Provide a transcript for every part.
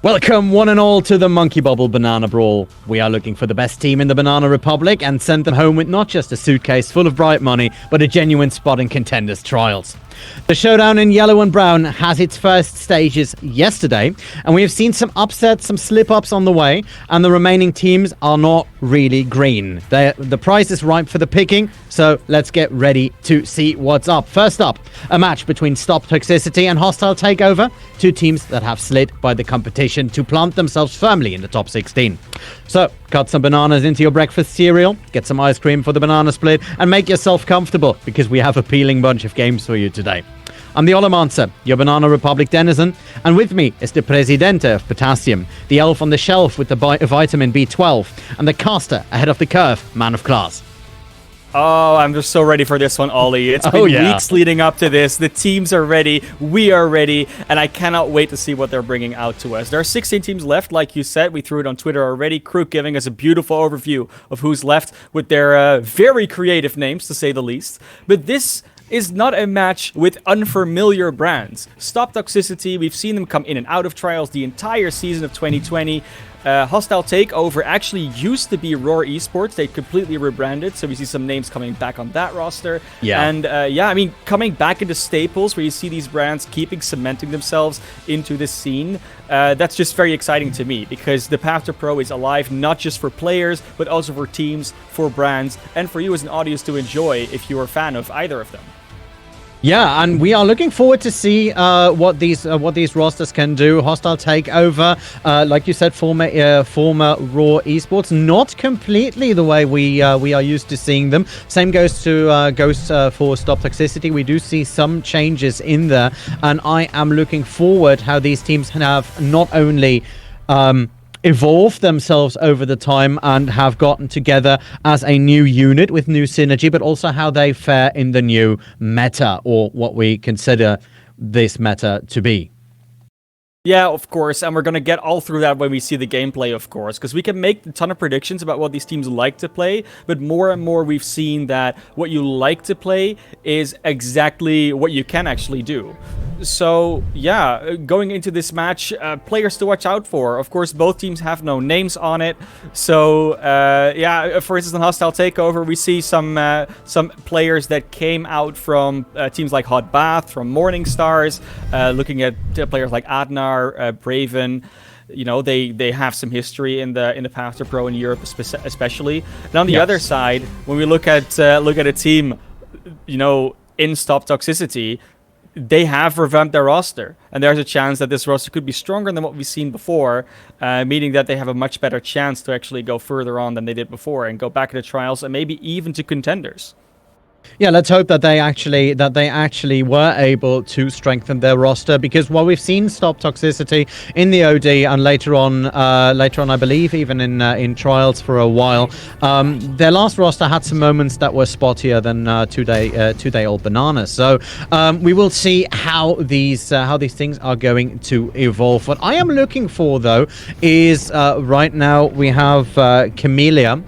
Welcome one and all to the Monkey Bubble Banana Brawl. We are looking for the best team in the Banana Republic and send them home with not just a suitcase full of bright money, but a genuine spot in Contenders Trials. The showdown in yellow and brown has its first stages yesterday, and we have seen some upsets, some slip-ups on the way, and the remaining teams are not really green. The prize is ripe for the picking, so let's get ready to see what's up. First up, a match between Stop Toxicity and Hostile Takeover, two teams that have slid by the competition to plant themselves firmly in the top 16. So, cut some bananas into your breakfast cereal, get some ice cream for the banana split, and make yourself comfortable, because we have a peeling bunch of games for you today. I'm the Olomancer, your Banana Republic denizen, and with me is the Presidente of Potassium, the elf on the shelf with the vitamin B12, and the caster ahead of the curve, man of class. Oh, I'm just so ready for this one, Ollie. It's been weeks leading up to this. The teams are ready. We are ready. And I cannot wait to see what they're bringing out to us. There are 16 teams left, like you said. We threw it on Twitter already. Krook giving us a beautiful overview of who's left with their very creative names, to say the least. But this is not a match with unfamiliar brands. Stop Toxicity, we've seen them come in and out of trials the entire season of 2020. Hostile Takeover actually used to be Roar Esports. They completely rebranded, so we see some names coming back on that roster. Yeah. And I mean, coming back into staples where you see these brands cementing themselves into this scene. That's just very exciting to me, because the path to pro is alive, not just for players, but also for teams, for brands, and for you as an audience to enjoy if you're a fan of either of them. Yeah, and we are looking forward to see what these rosters can do. Hostile Takeover, like you said, former Raw Esports, not completely the way we are used to seeing them. Same goes for Stop Toxicity. We do see some changes in there, and I am looking forward how these teams have not only evolved themselves over the time and have gotten together as a new unit with new synergy, but also how they fare in the new meta, or what we consider this meta to be. Yeah, of course, and we're going to get all through that when we see the gameplay, of course, because we can make a ton of predictions about what these teams like to play, but more and more we've seen that what you like to play is exactly what you can actually do. So, yeah, going into this match, players to watch out for. Of course, both teams have no names on it. So, yeah, for instance, in Hostile Takeover, we see some players that came out from teams like Hot Bath, from Morning Stars, looking at players like Adnar, Braven. You know, they have some history in the path to pro in Europe, especially. And on the other side, when we look at a team, you know, in Stop Toxicity, they have revamped their roster, and there's a chance that this roster could be stronger than what we've seen before, meaning that they have a much better chance to actually go further on than they did before and go back into trials and maybe even to contenders. Yeah, let's hope that they actually were able to strengthen their roster, because while we've seen Stop Toxicity in the OD and later on I believe even in trials for a while, their last roster had some moments that were spottier than two-day-old bananas. So we will see how these things are going to evolve. What I am looking for, though, is right now we have Camellia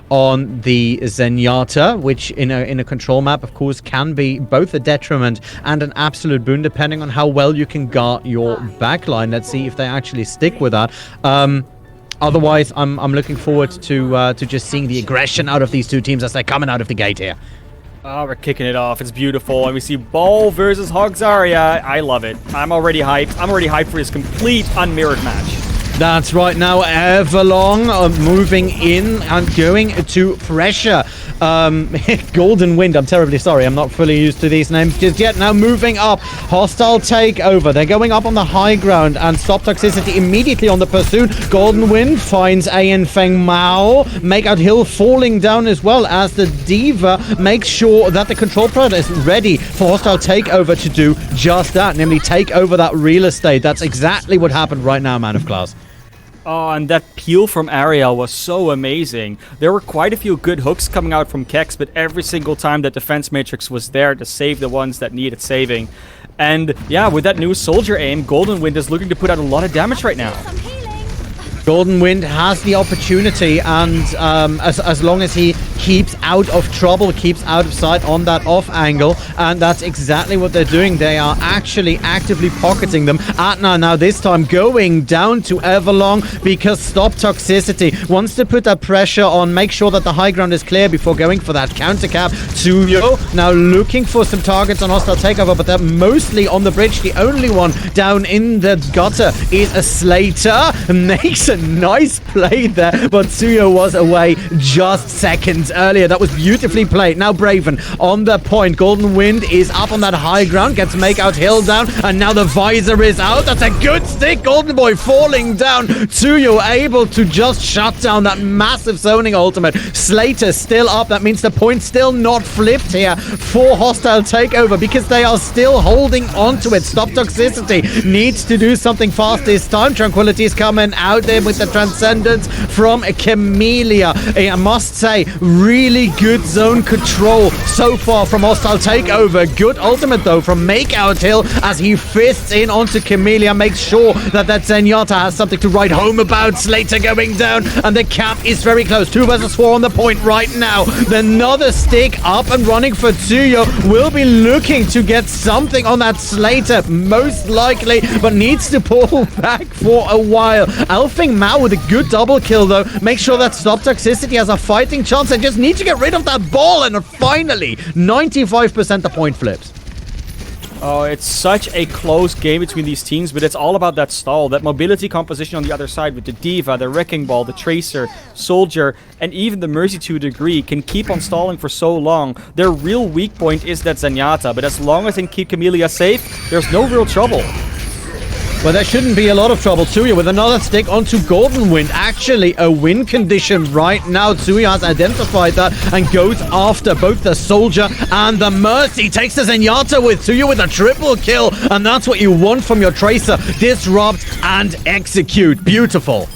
on the Zenyatta, which in a control map, of course, can be both a detriment and an absolute boon, depending on how well you can guard your backline. Let's see if they actually stick with that. Otherwise, I'm looking forward to just seeing the aggression out of these two teams as they're coming out of the gate here. Oh, we're kicking it off. It's beautiful. And we see Brawl versus Hogzaria. I love it. I'm already hyped. I'm already hyped for this complete unmirrored match. That's right. Now Everlong moving in and going to pressure Golden Wind. I'm terribly sorry, I'm not fully used to these names just yet. Now moving up, Hostile Takeover. They're going up on the high ground, and Stop Toxicity immediately on the pursuit. Golden Wind finds Ayan Feng Mao. Makeout Hill falling down as well, as the Diva makes sure that the control product is ready for Hostile Takeover to do just that, namely take over that real estate. That's exactly what happened right now, man of class. Oh, and that peel from Ariel was so amazing. There were quite a few good hooks coming out from Kex, but every single time that defense matrix was there to save the ones that needed saving. And yeah, with that new soldier aim, Golden Wind is looking to put out a lot of damage right now. Golden Wind has the opportunity, and as long as he keeps out of trouble, keeps out of sight on that off angle, and that's exactly what they're doing. They are actually actively pocketing them. Atna now this time going down to Everlong because Stop Toxicity wants to put that pressure on, make sure that the high ground is clear before going for that counter cap. Tsuyo now looking for some targets on Hostile Takeover, but they're mostly on the bridge. The only one down in the gutter is a Slater. Makes a nice play there, but Tsuyo was away just seconds earlier. That was beautifully played. Now Braven on the point. Golden Wind is up on that high ground, gets Makeout Hill down, and now the visor is out. That's a good stick. Golden Boy falling down. Tsuyo able to just shut down that massive zoning ultimate. Slater still up. That means the point still not flipped here for Hostile Takeover because they are still holding on to it. Stop Toxicity needs to do something fast this time. Tranquility is coming out there with the Transcendence from Camellia. I must say, really good zone control so far from Hostile Takeover. Good ultimate though from Makeout Hill as he fists in onto Camellia, makes sure that Zenyatta has something to write home about. Slater going down, and the cap is very close. 2 versus 4 on the point right now. Another stick up and running for Tsuyo. Will be looking to get something on that Slater, most likely, but needs to pull back for a while. Elfing Mao with a good double kill, though. Make sure that Stop Toxicity has a fighting chance. They just need to get rid of that ball, and finally, 95% the point flips. Oh, it's such a close game between these teams, but it's all about that stall, that mobility composition on the other side with the D.Va, the Wrecking Ball, the Tracer, Soldier, and even the Mercy to a degree can keep on stalling for so long. Their real weak point is that Zenyatta, but as long as they can keep Camellia safe, there's no real trouble. Well, there shouldn't be a lot of trouble. Tsuyo with another stick onto Golden Wind. Actually, a win condition right now. Tsuyo has identified that and goes after both the Soldier and the Mercy. Takes the Zenyatta with Tsuyo with a triple kill. And that's what you want from your Tracer. Disrupt and execute. Beautiful.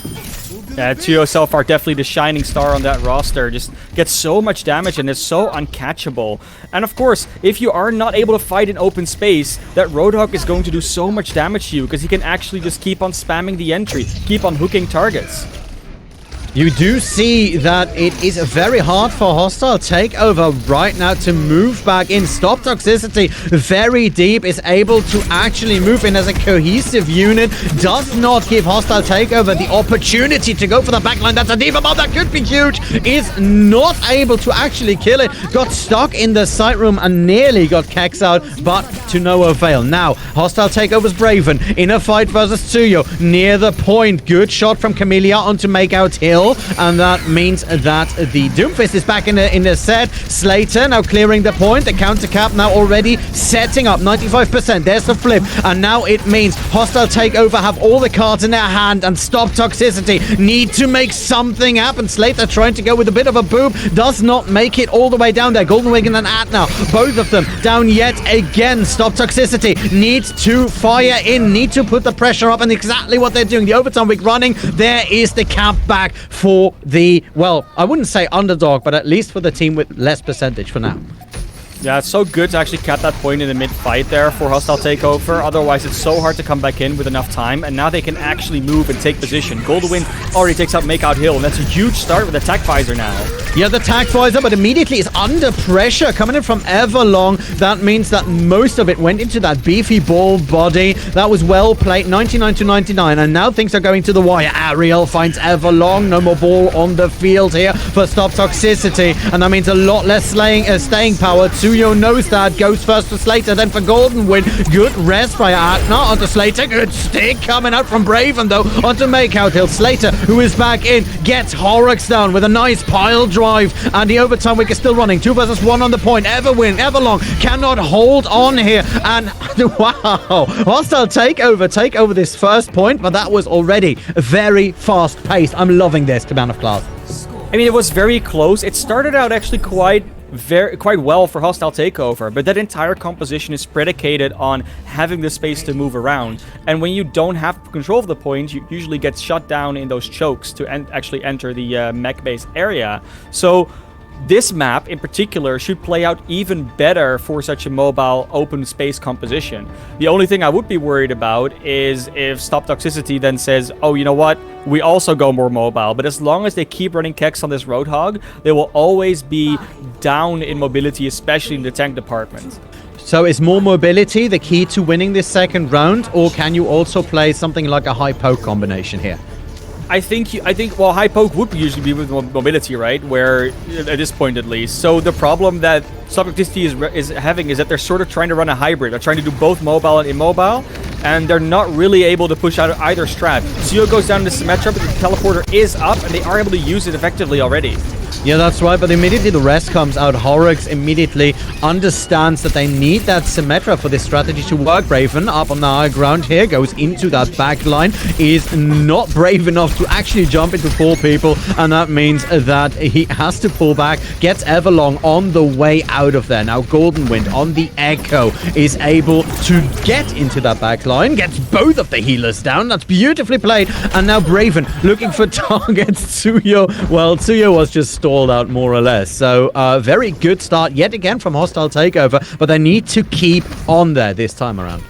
Yeah, Tsuyo so far definitely the shining star on that roster. Just gets so much damage and is so uncatchable. And of course, if you are not able to fight in open space, that Roadhog is going to do so much damage to you because he can actually just keep on spamming the entry, keep on hooking targets. You do see that it is very hard for Hostile Takeover right now to move back in. Stop Toxicity very deep, is able to actually move in as a cohesive unit. Does not give Hostile Takeover the opportunity to go for the backline. That's a D.Va bomb that could be huge. Is not able to actually kill it. Got stuck in the site room and nearly got Kex out, but to no avail. Now, Hostile Takeover's Braven in a fight versus Tsuyo near the point. Good shot from Camellia onto Makeout Hill. And that means that the Doomfist is back in the set. Slater now clearing the point. The counter cap now already setting up 95%. There's the flip. And now it means Hostile Takeover have all the cards in their hand and Stop Toxicity need to make something happen. Slater trying to go with a bit of a boom. Does not make it all the way down there. Golden Wing and Atna, both of them down yet again. Stop Toxicity needs to fire in, need to put the pressure up, and exactly what they're doing. The overtime week running. There is the cap back for the, well, I wouldn't say underdog, but at least for the team with less percentage for now. Yeah, it's so good to actually cap that point in the mid-fight there for Hostile Takeover. Otherwise, it's so hard to come back in with enough time. And now they can actually move and take position. Golden Wind already takes out Makeout Hill. And that's a huge start with the Tac Visor now. Yeah, the Tac Visor, but immediately is under pressure coming in from Everlong. That means that most of it went into that beefy ball body. That was well played, 99 to 99. And now things are going to the wire. Ariel finds Everlong. No more ball on the field here for Stop Toxicity. And that means a lot less staying power. Tsuyo knows that. Goes first for Slater, then for Golden Wind. Good rest by Atna onto Slater. Good stick coming out from Braven, though, onto Makeout Hill. Slater, who is back in, gets Horrocks down with a nice pile drive. And the overtime week is still running. 2 versus 1 on the point. Everlong cannot hold on here. And wow, Hostile Takeover take over this first point, but that was already very fast paced. I'm loving this command of class. I mean, it was very close. It started out actually quite well for Hostile Takeover, but that entire composition is predicated on having the space to move around. And when you don't have control of the point, you usually get shut down in those chokes to actually enter the mech base area. So this map in particular should play out even better for such a mobile open space composition. The only thing I would be worried about is if Stop Toxicity then says, oh, you know what, we also go more mobile. But as long as they keep running Kex on this Roadhog, they will always be down in mobility, especially in the tank department. So is more mobility the key to winning this second round, or can you also play something like a high poke combination here? I think well, high poke would usually be with mobility, right? Where at this point at least. So the problem that Stop Toxicity is having is that they're sort of trying to run a hybrid. They're trying to do both mobile and immobile, and they're not really able to push out either strat. Suyo goes down to Symmetra, but the teleporter is up, and they are able to use it effectively already. Yeah, that's right, but immediately the rest comes out. Horrocks immediately understands that they need that Symmetra for this strategy to work. Braven up on the high ground here, goes into that back line, is not brave enough to actually jump into 4 people, and that means that he has to pull back, gets Everlong on the way out of there. Now Golden Wind on the Echo is able to get into that back line, gets both of the healers down. That's beautifully played, and now Braven looking for targets. Tsuyo, well, Tsuyo was just stalled out more or less. So very good start yet again from Hostile Takeover, but they need to keep on there this time around.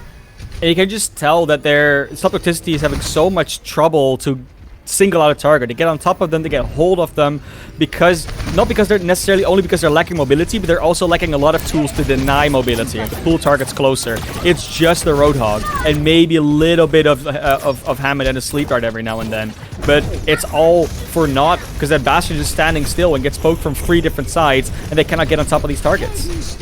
And you can just tell that their Stop Toxicity is having so much trouble to single out a target, to get on top of them, to get hold of them, because not because they're necessarily only because they're lacking mobility, but they're also lacking a lot of tools to deny mobility and to pull targets closer. It's just the Roadhog and maybe a little bit of Hammond and a Sleep Dart every now and then, but it's all for naught because that Bastion is standing still and gets poked from 3 different sides, and they cannot get on top of these targets.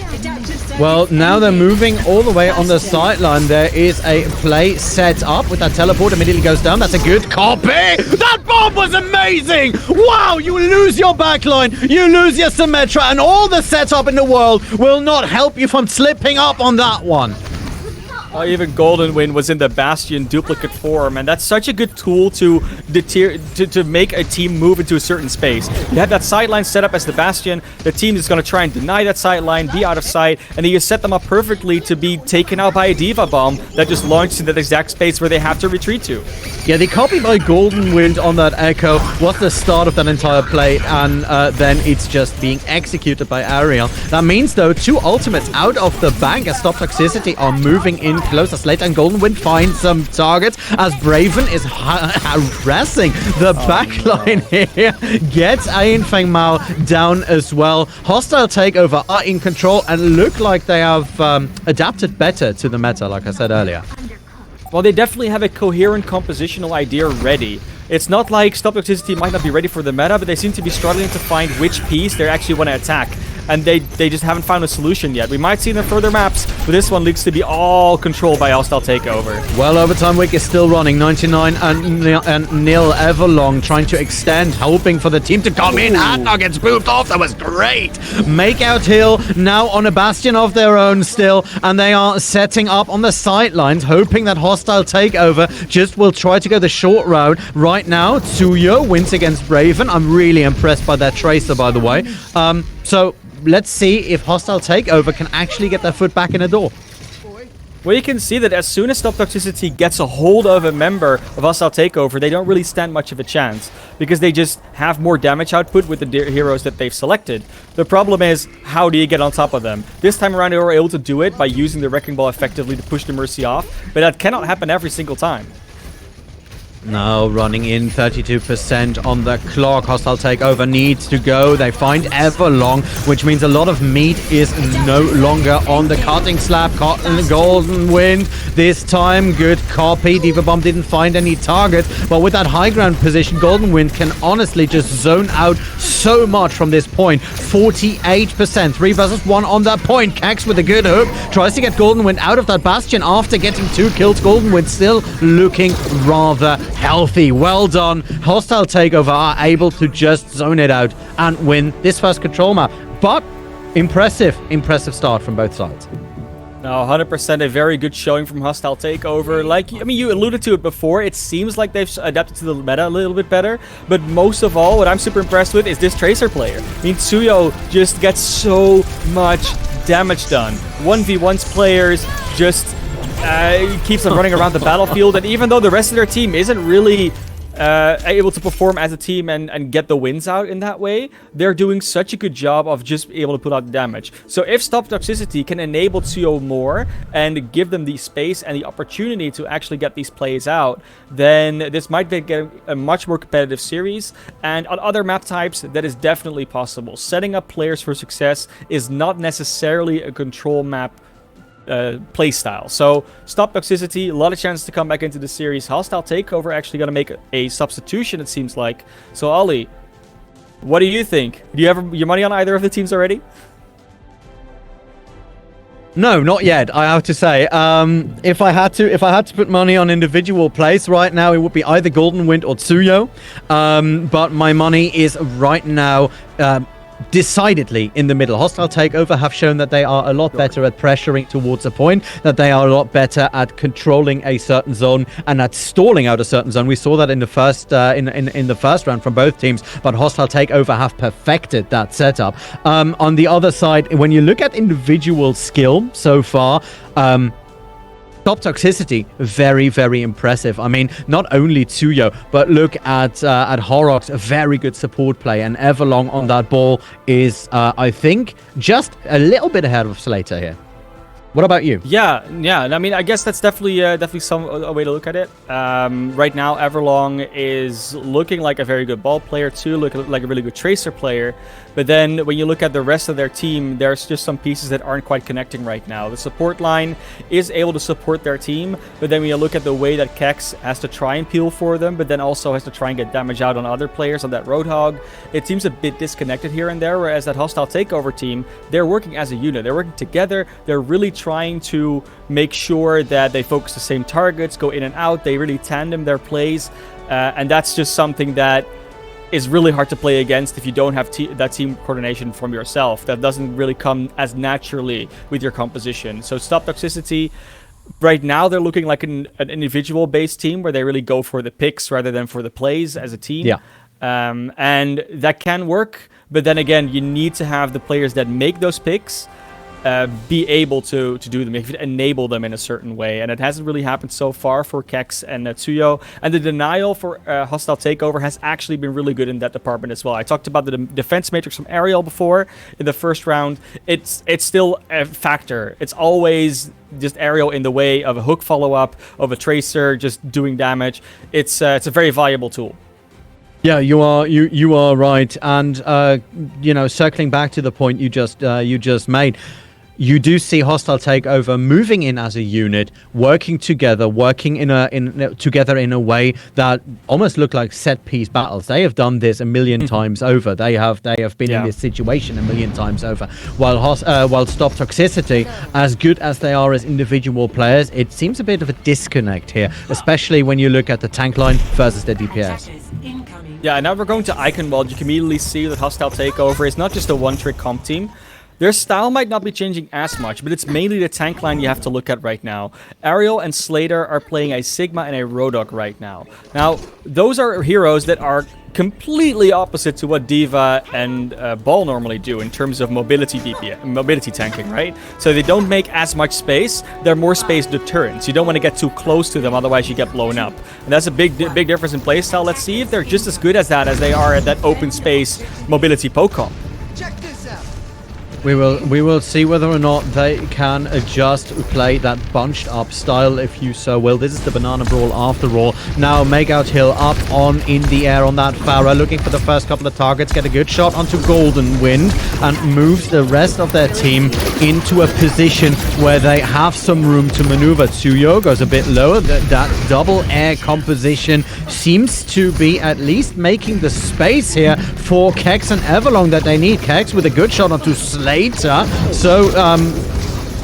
Well, now they're moving all the way on the sideline. There is a play set up with that teleport. Immediately goes down. That's a good copy. That bomb was amazing. Wow, you lose your backline, you lose your Symmetra, and all the setup in the world will not help you from slipping up on that one. Even Golden Wind was in the Bastion duplicate form, and that's such a good tool to make a team move into a certain space. You have that sideline set up as the Bastion, the team is going to try and deny that sideline, be out of sight, and then you set them up perfectly to be taken out by a Diva Bomb that just launched in that exact space where they have to retreat to. Yeah, the copy by Golden Wind on that Echo was the start of that entire play, and then it's just being executed by Ariel. That means, though, 2 ultimates out of the bank as Stop Toxicity are moving in close. As later and Golden Wind finds some targets as Braven is harassing the backline here. Gets Ayin Feng Mao down as well. Hostile Takeover are in control and look like they have adapted better to the meta, like I said earlier. Well, they definitely have a coherent compositional idea ready. It's not like Stop Toxicity might not be ready for the meta, but they seem to be struggling to find which piece they actually want to attack. And they just haven't found a solution yet. We might see them further maps, but this one looks to be all controlled by Hostile Takeover. Well, Overtime Week is still running. 99 and nil. Everlong trying to extend, hoping for the team to come in. Adnar gets booped off. That was great. Makeout Hill now on a Bastion of their own still, and they are setting up on the sidelines, hoping that Hostile Takeover just will try to go the short route. Right now, Tsuyo wins against Braven. I'm really impressed by that Tracer, by the way. So let's see if Hostile Takeover can actually get their foot back in the door. Well, you can see that as soon as Stop Toxicity gets a hold of a member of Hostile Takeover, they don't really stand much of a chance, because they just have more damage output with the heroes that they've selected. The problem is, how do you get on top of them? This time around, they were able to do it by using the Wrecking Ball effectively to push the Mercy off, but that cannot happen every single time. Now running in 32% on the clock. Hostile Takeover needs to go. They find Everlong, which means a lot of meat is no longer on the cutting slab. Golden Wind this time. Good copy. Diva Bomb didn't find any targets, but with that high ground position, Golden Wind can honestly just zone out so much from this point. 48%. 3 versus 1 on that point. Cax with a good hook. Tries to get Golden Wind out of that Bastion after getting 2 kills. Golden Wind still looking rather healthy. Well done. Hostile Takeover are able to just zone it out and win this first control map. But impressive start from both sides. No, 100% a very good showing from Hostile Takeover. You alluded to it before. It seems like they've adapted to the meta a little bit better. But most of all, what I'm super impressed with is this Tracer player. I mean, Tsuyo just gets so much damage done. 1v1's players just keeps them running around the battlefield, and even though the rest of their team isn't really able to perform as a team and get the wins out in that way, they're doing such a good job of just able to put out the damage. So if Stop Toxicity can enable Tsuyo more and give them the space and the opportunity to actually get these plays out, then this might be a much more competitive series. And on other map types, that is definitely possible. Setting up players for success is not necessarily a control map playstyle. So Stop Toxicity, a lot of chances to come back into the series. Hostile Takeover actually going to make a substitution, it seems like. So Ollie, what do you think? Do you have your money on either of the teams already? No, not yet. I have to say, if I had to put money on individual plays right now, it would be either Golden Wind or Tsuyo. But my money is right now decidedly in the middle. Hostile Takeover have shown that they are a lot better at pressuring towards a point, that they are a lot better at controlling a certain zone and at stalling out a certain zone. We saw that in the first in the first round from both teams, but Hostile Takeover have perfected that setup. On the other side, when you look at individual skill so far, Stop Toxicity, very, very impressive. I mean, not only Tsuyo, but look at Horrocks, a very good support play, and Everlong on that ball is, I think, just a little bit ahead of Slater here. What about you? Yeah. I mean, I guess that's definitely a way to look at it. Right now, Everlong is looking like a very good ball player too, looking like a really good tracer player. But then when you look at the rest of their team, there's just some pieces that aren't quite connecting right now. The support line is able to support their team, but then when you look at the way that Kex has to try and peel for them, but then also has to try and get damage out on other players on that Roadhog, it seems a bit disconnected here and there. Whereas that Hostile Takeover team, they're working as a unit. They're working together. They're really trying to make sure that they focus the same targets, go in and out. They really tandem their plays, and that's just something that is really hard to play against if you don't have that team coordination from yourself. That doesn't really come as naturally with your composition. So Stop Toxicity, right now they're looking like an individual-based team where they really go for the picks rather than for the plays as a team. Yeah. And that can work, but then again, you need to have the players that make those picks be able to do them, if you enable them in a certain way. And it hasn't really happened so far for Kex and Tsuyo. And the denial for Hostile Takeover has actually been really good in that department as well. I talked about the defense matrix from Ariel before in the first round. It's still a factor. It's always just Ariel in the way of a hook follow-up, of a tracer just doing damage. It's a very valuable tool. Yeah, you are right. And circling back to the point you just made, you do see Hostile Takeover moving in as a unit, working together, together in a way that almost look like set piece battles. They have done this a million times over. They have been in this situation a million times over. While Stop Toxicity, as good as they are as individual players, it seems a bit of a disconnect here, especially when you look at the tank line versus the DPS. Yeah, now we're going to Icon World. You can immediately see that Hostile Takeover is not just a one-trick comp team. Their style might not be changing as much, but it's mainly the tank line you have to look at right now. Ariel and Slater are playing a Sigma and a Roadhog right now. Now, those are heroes that are completely opposite to what D.Va and Brawl normally do in terms of mobility tanking, right? So they don't make as much space. They're more space deterrents. You don't want to get too close to them, otherwise you get blown up. And that's a big difference in playstyle. Let's see if they're just as good as that as they are at that open space mobility poke comp. We will see whether or not they can adjust, play that bunched up style, if you so will. This is the Banana Brawl after all. Now Makeout Hill up on in the air on that Pharah, looking for the first couple of targets, get a good shot onto Golden Wind, and moves the rest of their team into a position where they have some room to maneuver. Tsuyo goes a bit lower. That double air composition seems to be at least making the space here for Kex and Everlong that they need. Kex with a good shot onto Slater. So,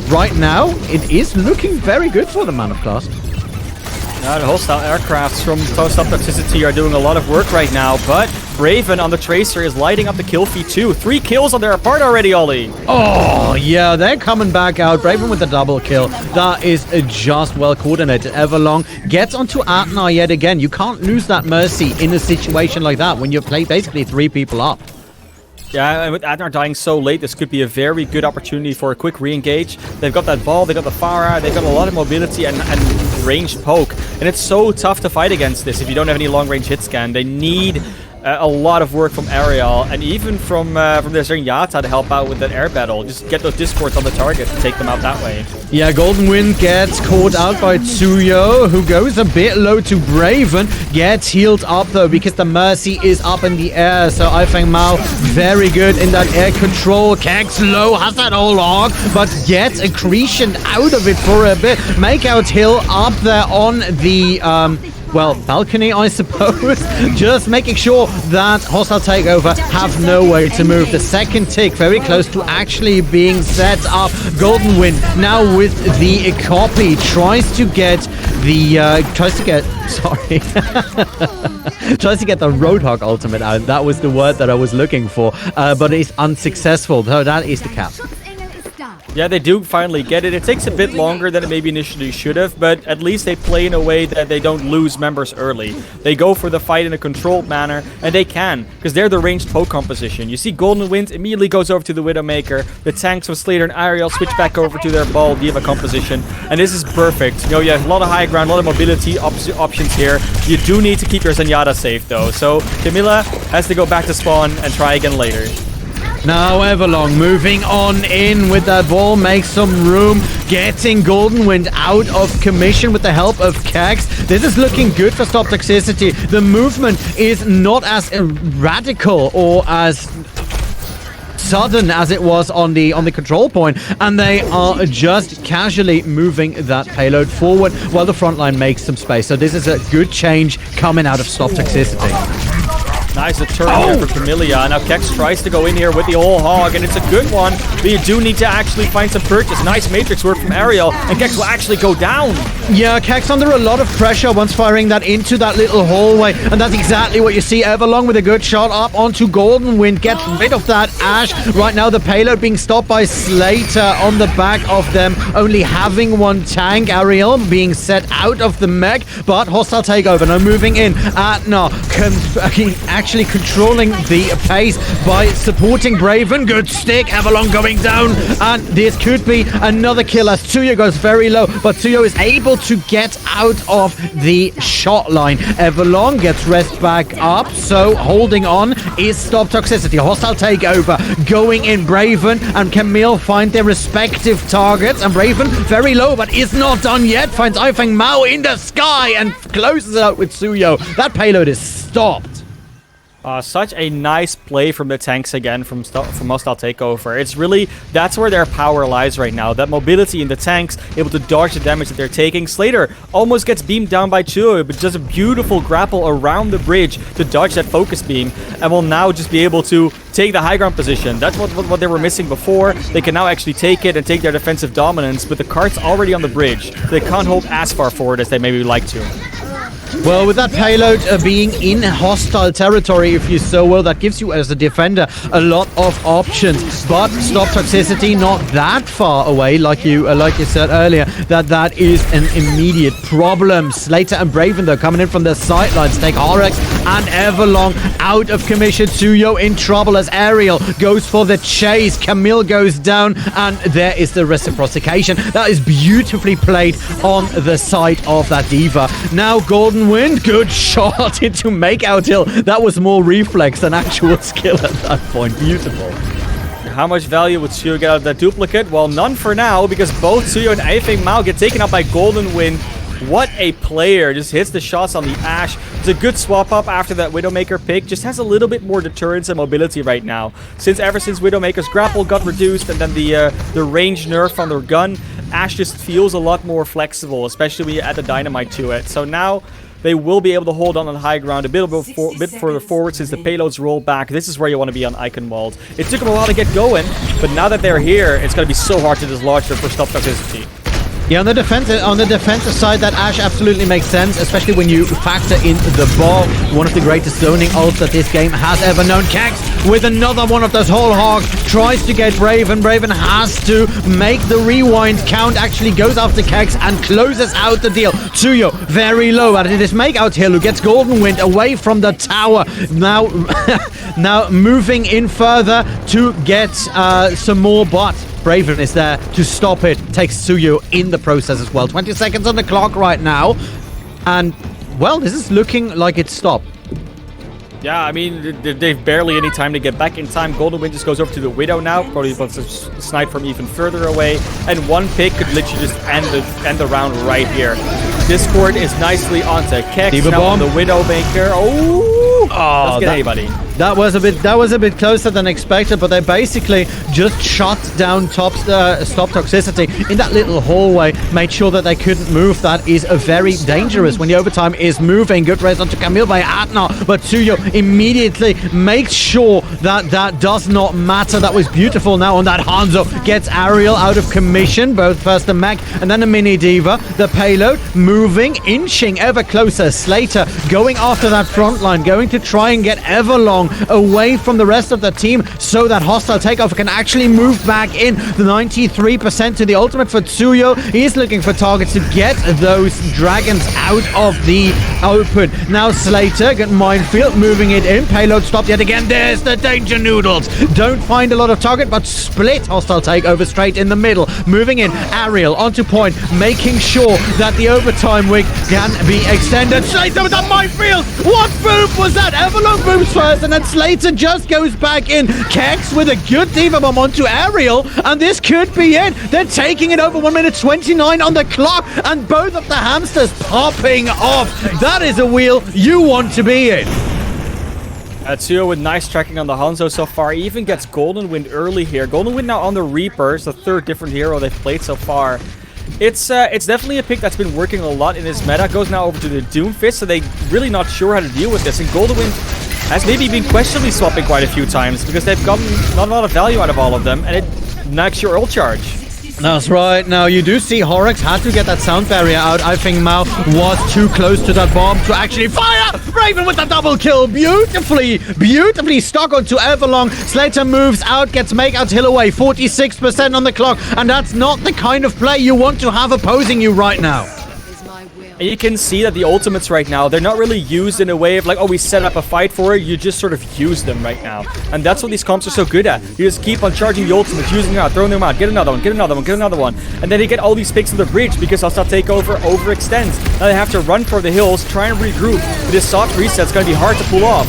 right now, it is looking very good for the Man of Class. The hostile aircrafts from Stop Toxicity are doing a lot of work right now, but Raven on the Tracer is lighting up the kill feed too. 3 kills on their part already, Ollie. Oh, yeah, they're coming back out. Raven with the double kill. That is just well coordinated. Everlong gets onto Atnar yet again. You can't lose that Mercy in a situation like that when you play basically 3 people up. Yeah, and with Adnar dying so late, this could be a very good opportunity for a quick re-engage. They've got that ball, they've got the Pharah, they've got a lot of mobility, and ranged poke. And it's so tough to fight against this if you don't have any long-range hit scan. They need a lot of work from Ariel and even from their Zenyatta to help out with that air battle. Just get those discords on the target and take them out that way. Yeah, Golden Wind gets caught out by Tsuyo, who goes a bit low to Braven. Gets healed up, though, because the Mercy is up in the air. So Ifeng Mao, very good in that air control. Kex low, has that whole hog, but gets accretion out of it for a bit. Makeout Hill up there on the... well, balcony, I suppose. Just making sure that Hostile Takeover have no way to move. The second tick very close to actually being set up. Golden Wind now with the copy tries to get the tries to get the Roadhog ultimate out. That was the word that I was looking for, but it's unsuccessful. So that is the cap. Yeah, they do finally get it. It takes a bit longer than it maybe initially should have, but at least they play in a way that they don't lose members early. They go for the fight in a controlled manner, and they can, because they're the ranged poke composition. You see Golden Wind immediately goes over to the Widowmaker. The tanks of Slater and Ariel switch back over to their Ball Diva composition, and this is perfect. You know, you have a lot of high ground, a lot of mobility options here. You do need to keep your Zenyatta safe, though, so Camilla has to go back to spawn and try again later. Now Everlong moving on in with that ball, makes some room, getting Golden Wind out of commission with the help of Kex. This is looking good for Stop Toxicity. The movement is not as radical or as sudden as it was on the control point, and they are just casually moving that payload forward while the front line makes some space. So this is a good change coming out of Stop Toxicity. Nice turn here for Camilla. Now Kex tries to go in here with the whole hog, and it's a good one, but you do need to actually find some purchase. Nice matrix work from Ariel, and Kex will actually go down. Yeah, Kex under a lot of pressure once firing that into that little hallway, and that's exactly what you see. Everlong with a good shot up onto Golden Wind, gets rid of that Ashe. Right now the payload being stopped by Slater on the back of them, only having one tank. Ariel being set out of the mech, but Hostile Takeover now moving in. Atna actually controlling the pace by supporting Braven. Good stick. Everlong going down, and this could be another kill as Tsuyo goes very low, but Tsuyo is able to get out of the shot line. Everlong gets rest back up, so holding on is Stop Toxicity. Hostile Takeover going in. Braven and Camille find their respective targets, and Braven very low, but is not done yet. Finds Ifeng Mao in the sky and closes it out with Tsuyo. That payload is stopped. Such a nice play from the tanks again from Hostile Takeover. It's really, that's where their power lies right now. That mobility in the tanks, able to dodge the damage that they're taking. Slater almost gets beamed down by Chuo, but does a beautiful grapple around the bridge to dodge that focus beam, and will now just be able to take the high ground position. That's what they were missing before. They can now actually take it and take their defensive dominance, but the cart's already on the bridge. They can't hold as far forward as they maybe like to. Well, with that payload being in hostile territory, if you so will, that gives you as a defender a lot of options. But Stop Toxicity not that far away, like you said earlier, that is an immediate problem. Slater and Braven, though, coming in from the sidelines, take Horex and Everlong out of commission. Tsuyo in trouble as Ariel goes for the chase. Camille goes down, and there is the reciprocation. That is beautifully played on the side of that Diva. Now Golden Wind, good shot into Makeout Hill. That was more reflex than actual skill at that point. Beautiful. How much value would Tsuyo get out of that duplicate? Well, none for now, because both Tsuyo and Ifeng Mao get taken out by Golden Wind. What a player. Just hits the shots on the Ashe. It's a good swap up after that Widowmaker pick. Just has a little bit more deterrence and mobility right now. Ever since Widowmaker's grapple got reduced, and then the range nerf on their gun, Ashe just feels a lot more flexible, especially when you add the dynamite to it. So now they will be able to hold on the high ground a bit further forward since the payloads roll back. This is where you want to be on Icon Walled. It took them a while to get going, but now that they're here, it's going to be so hard to dislodge their first Stop Toxicity. Yeah, on the defensive side, that Ashe absolutely makes sense, especially when you factor in the ball. One of the greatest zoning ults that this game has ever known. Kex with another one of those whole hogs, tries to get Braven. Braven has to make the rewind count, actually goes after Kex and closes out the deal. Tsuyo very low, and it is Makeout Hill who gets Golden Wind away from the tower. Now moving in further to get some more, but Braven is there to stop it. Takes Tsuyu in the process as well. 20 seconds on the clock right now. And, well, this is looking like it's stopped. Yeah, I mean, they've barely any time to get back in time. Golden Wind just goes over to the Widow now. Probably wants to snipe from even further away. And one pick could literally just end the round right here. Discord is nicely onto Kex. Now on the Widowmaker. Oh, doesn't get anybody. That was a bit closer than expected, but they basically just shut down Stop Toxicity in that little hallway, made sure that they couldn't move. That is very dangerous when the overtime is moving. Good race onto Camille by Atna, but Tsuyu immediately makes sure that that does not matter. That was beautiful. Now on that Hanzo gets Ariel out of commission, both first the mech and then the mini diva. The payload moving, inching ever closer. Slater going after that front line, going to try and get Everlong away from the rest of the team so that Hostile Takeover can actually move back in. The 93% to the ultimate for Tsuyu. He's looking for targets to get those dragons out of the open. Now Slater got Minefield moving it in. Payload stopped yet again. There's the Danger Noodles. Don't find a lot of target, but split Hostile Takeover straight in the middle. Moving in. Ariel onto point, making sure that the overtime wig can be extended. Slater with that Minefield. What boom was that? Everlong booms first, and then Slater just goes back in. Kex with a good diva bomb onto Ariel, and this could be it. They're taking it over. 1 minute 29 on the clock, and both of the hamsters popping off. That is a wheel you want to be in. Tsuyu with nice tracking on the Hanzo so far. He even gets Golden Wind early here. Golden Wind now on the Reaper. It's the third different hero they've played so far. It's definitely a pick that's been working a lot in his meta. Goes now over to the Doomfist, so they're really not sure how to deal with this. And Golden Wind has maybe been questionably swapping quite a few times because they've gotten not a lot of value out of all of them, and it knocks your ult charge. That's right. Now, you do see Horrocks had to get that sound barrier out. I think Mao was too close to that bomb to actually fire. Raven with the double kill. Beautifully stuck onto Everlong. Slater moves out, gets Makeout Hill away. 46% on the clock. And that's not the kind of play you want to have opposing you right now. And you can see that the ultimates right now, they're not really used in a way of like, oh, we set up a fight for it. You just sort of use them right now. And that's what these comps are so good at. You just keep on charging the ultimates, using them out, throwing them out, get another one, get another one, get another one. And then they get all these picks on the bridge because Hostile Takeover overextends. Now they have to run for the hills, try and regroup. But this soft reset's going to be hard to pull off.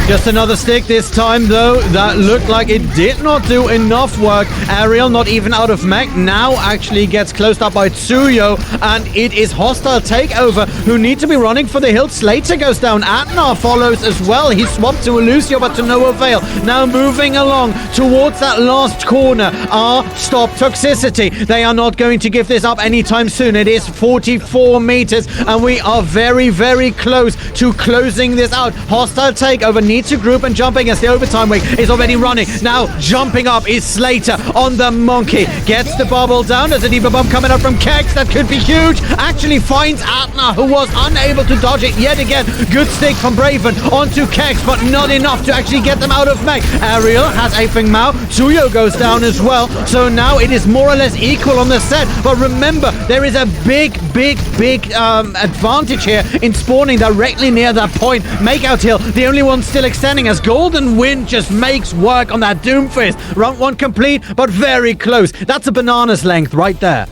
Just another stick this time, though. That looked like it did not do enough work. Ariel, not even out of mech, now actually gets closed up by Tsuyu. And it is Hostile Takeover who need to be running for the hill. Slater goes down. Atnar follows as well. He swapped to Lucio, but to no avail. Now moving along towards that last corner are Stop Toxicity. They are not going to give this up anytime soon. It is 44 meters, and we are very, very close to closing this out. Hostile Takeover needs to group and jumping as the overtime wing is already running. Now jumping up is Slater on the monkey. Gets the bubble down. There's a deeper bomb coming up from Kex. That could be huge. Actually finds Atna, who was unable to dodge it yet again. Good stick from Braven onto Kex, but not enough to actually get them out of mech. Ariel has Aping Mao. Tsuyu goes down as well. So now it is more or less equal on the set. But remember, there is a big advantage here in spawning directly near that point. Makeout Hill, the only one still extending as Golden Wind just makes work on that Doomfist. Round one complete, but very close. That's a banana's length right there.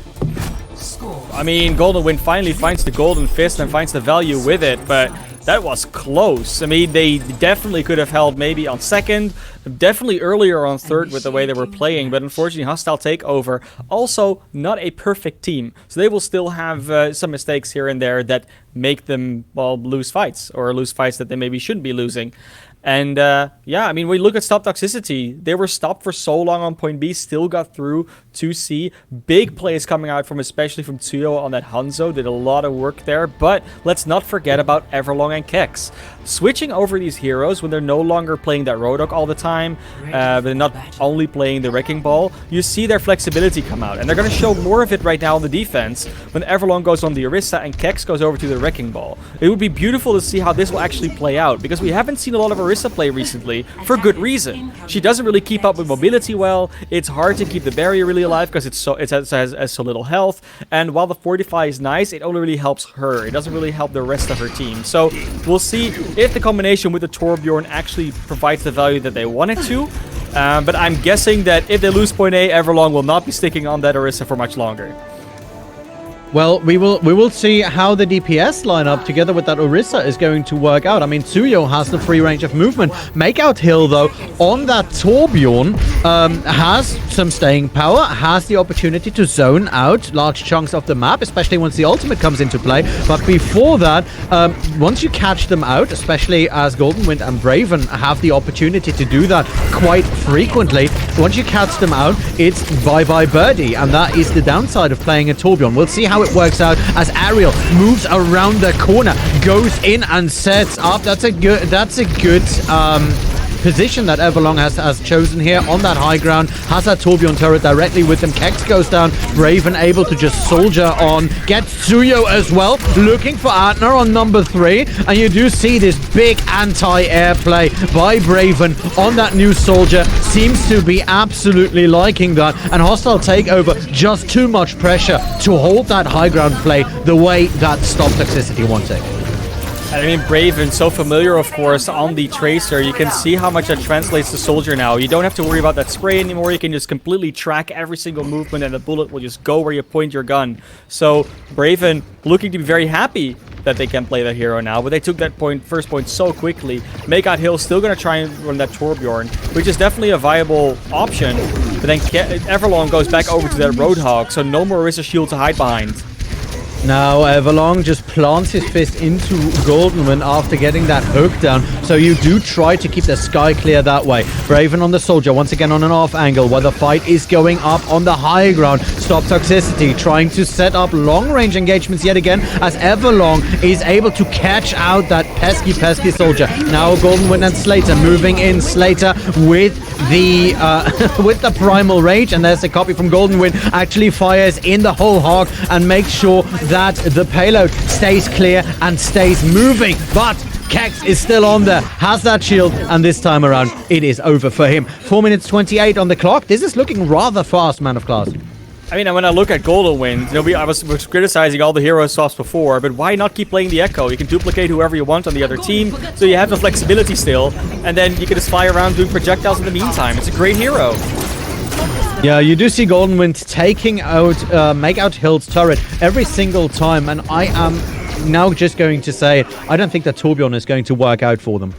I mean, Golden Wind finally finds the Golden Fist and finds the value with it, but that was close. I mean, they definitely could have held maybe on second, definitely earlier on third with the way they were playing, but unfortunately Hostile Takeover, also not a perfect team. So they will still have some mistakes here and there that make them, well, lose fights, or lose fights that they maybe shouldn't be losing. And yeah, I mean, we look at Stop Toxicity. They were stopped for so long on point B, still got through to C. Big plays coming out from, especially from Tsuyu on that Hanzo. Did a lot of work there. But let's not forget about Everlong and Kex. Switching over these heroes when they're no longer playing that Rodok all the time, but not only playing the Wrecking Ball, you see their flexibility come out. And they're going to show more of it right now on the defense when Everlong goes on the Orisa and Kex goes over to the Wrecking Ball. It would be beautiful to see how this will actually play out, because we haven't seen a lot of Orisa play recently for good reason. She doesn't really keep up with mobility well. It's hard to keep the barrier really alive because it has so little health. And while the Fortify is nice, it only really helps her. It doesn't really help the rest of her team. So we'll see if the combination with the Torbjorn actually provides the value that they want it to. But I'm guessing that if they lose point A, Everlong will not be sticking on that Orisa for much longer. Well, we will see how the DPS lineup together with that Orisa is going to work out. I mean, Tsuyo has the free range of movement. Makeout Hill, though, on that Torbjorn, has some staying power, has the opportunity to zone out large chunks of the map, especially once the ultimate comes into play. But before that, once you catch them out, especially as Goldenwind and Braven have the opportunity to do that quite frequently, once you catch them out, it's bye-bye birdie, and that is the downside of playing a Torbjorn. We'll see how it works out as Ariel moves around the corner, goes in and sets up. That's a good position that Everlong has chosen here on that high ground. Has that Torbjorn turret directly with them. Kex goes down. Braven able to just soldier on. Gets Tsuyo as well. Looking for Atner on number 3. And you do see this big anti-air play by Braven on that new soldier. Seems to be absolutely liking that. And Hostile Takeover, just too much pressure to hold that high ground play the way that Stop Toxicity wants it. I mean, Braven, so familiar, of course, on the Tracer. You can see how much that translates to Soldier now. You don't have to worry about that spray anymore. You can just completely track every single movement, and the bullet will just go where you point your gun. So, Braven looking to be very happy that they can play that hero now, but they took that first point so quickly. Makeout Hill still going to try and run that Torbjorn, which is definitely a viable option. But then Everlong goes back over to that Roadhog, so no more Orisa shield to hide behind. Now Everlong just plants his fist into Goldenwind after getting that hook down. So you do try to keep the sky clear that way. Braven on the soldier, once again on an off angle where the fight is going up on the high ground. Stop Toxicity trying to set up long range engagements yet again as Everlong is able to catch out that pesky soldier. Now Goldenwind and Slater moving in. Slater with the with the primal rage, and there's a copy from Goldenwind, actually fires in the whole hog and makes sure that the payload stays clear and stays moving. But Kex is still on there, has that shield, and this time around it is over for him. 4 minutes 28 on the clock. This is looking rather fast, man of class. I mean, when I look at Goldenwind, I was criticizing all the hero swaps before, but why not keep playing the Echo? You can duplicate whoever you want on the other team, so you have the flexibility still, and then you can just fly around doing projectiles in the meantime. It's a great hero. Yeah, you do see Goldenwind taking out Makeout Hill's turret every single time, and I am now just going to say I don't think that Torbjorn is going to work out for them.